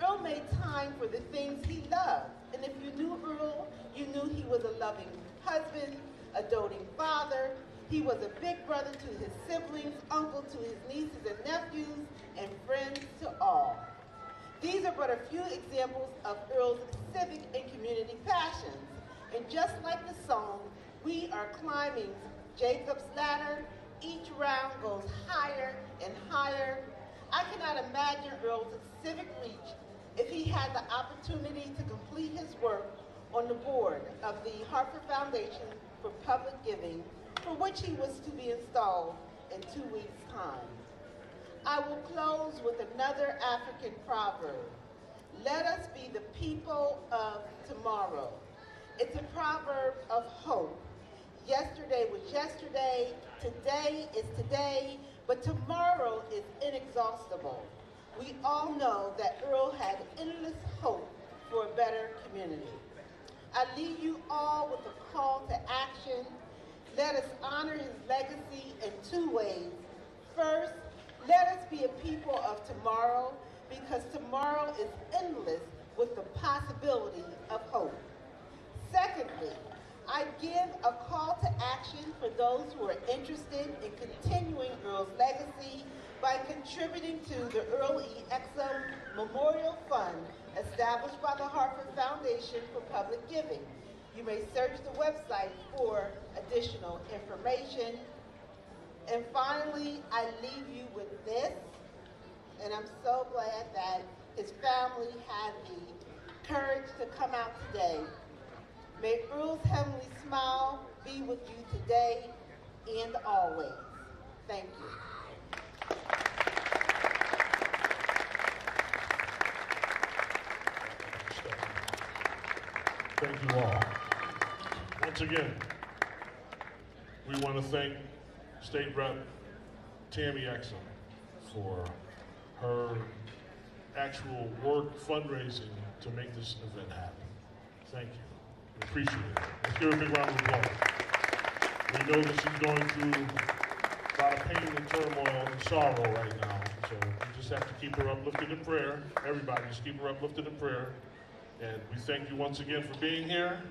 Earl made time for the things he loved. And if you knew Earl, you knew he was a loving husband, a doting father. He was a big brother to his siblings, uncle to his nieces and nephews, and friends to all. These are but a few examples of Earl's civic and community passions. And just like the song, we are climbing Jacob's ladder. Each round goes higher and higher. I cannot imagine Earl's civic reach if he had the opportunity to complete his work on the board of the Hartford Foundation for Public Giving, for which he was to be installed in 2 weeks' time. I will close with another African proverb. Let us be the people of tomorrow. It's a proverb of hope. Yesterday was yesterday, today is today, but tomorrow is inexhaustible. We all know that Earl had endless hope for a better community. I leave you all with a call to action. Let us honor his legacy in 2 ways. First, let us be a people of tomorrow, because tomorrow is endless with the possibility of hope. Secondly, I give a call to action for those who are interested in continuing Earl's legacy by contributing to the Earl E. Exum Memorial Fund established by the Hartford Foundation for Public Giving. You may search the website for additional information. And finally, I leave you with this, and I'm so glad that his family had the courage to come out today. May Earl's heavenly smile be with you today and always. Thank you. Thank you all. Once again, we want to thank State Rep Tammy Exum for her actual work fundraising to make this event happen. Thank you. We appreciate it. Let's give her a big round of applause. We know that she's going through a lot of pain and turmoil and sorrow right now, so we just have to keep her uplifted in prayer. Everybody, just keep her uplifted in prayer. And we thank you once again for being here.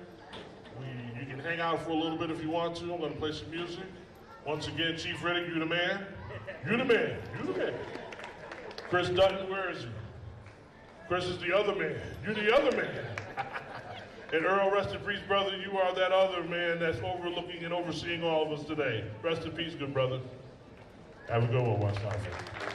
You can hang out for a little bit if you want to. I'm going to play some music. Once again, Chief Riddick, you're the man. You the man. You the man. Chris Dutton, where is he? Chris is the other man. You the other man. And Earl, rest in peace, brother. You are that other man that's overlooking and overseeing all of us today. Rest in peace, good brother. Have a good one, West Hartford.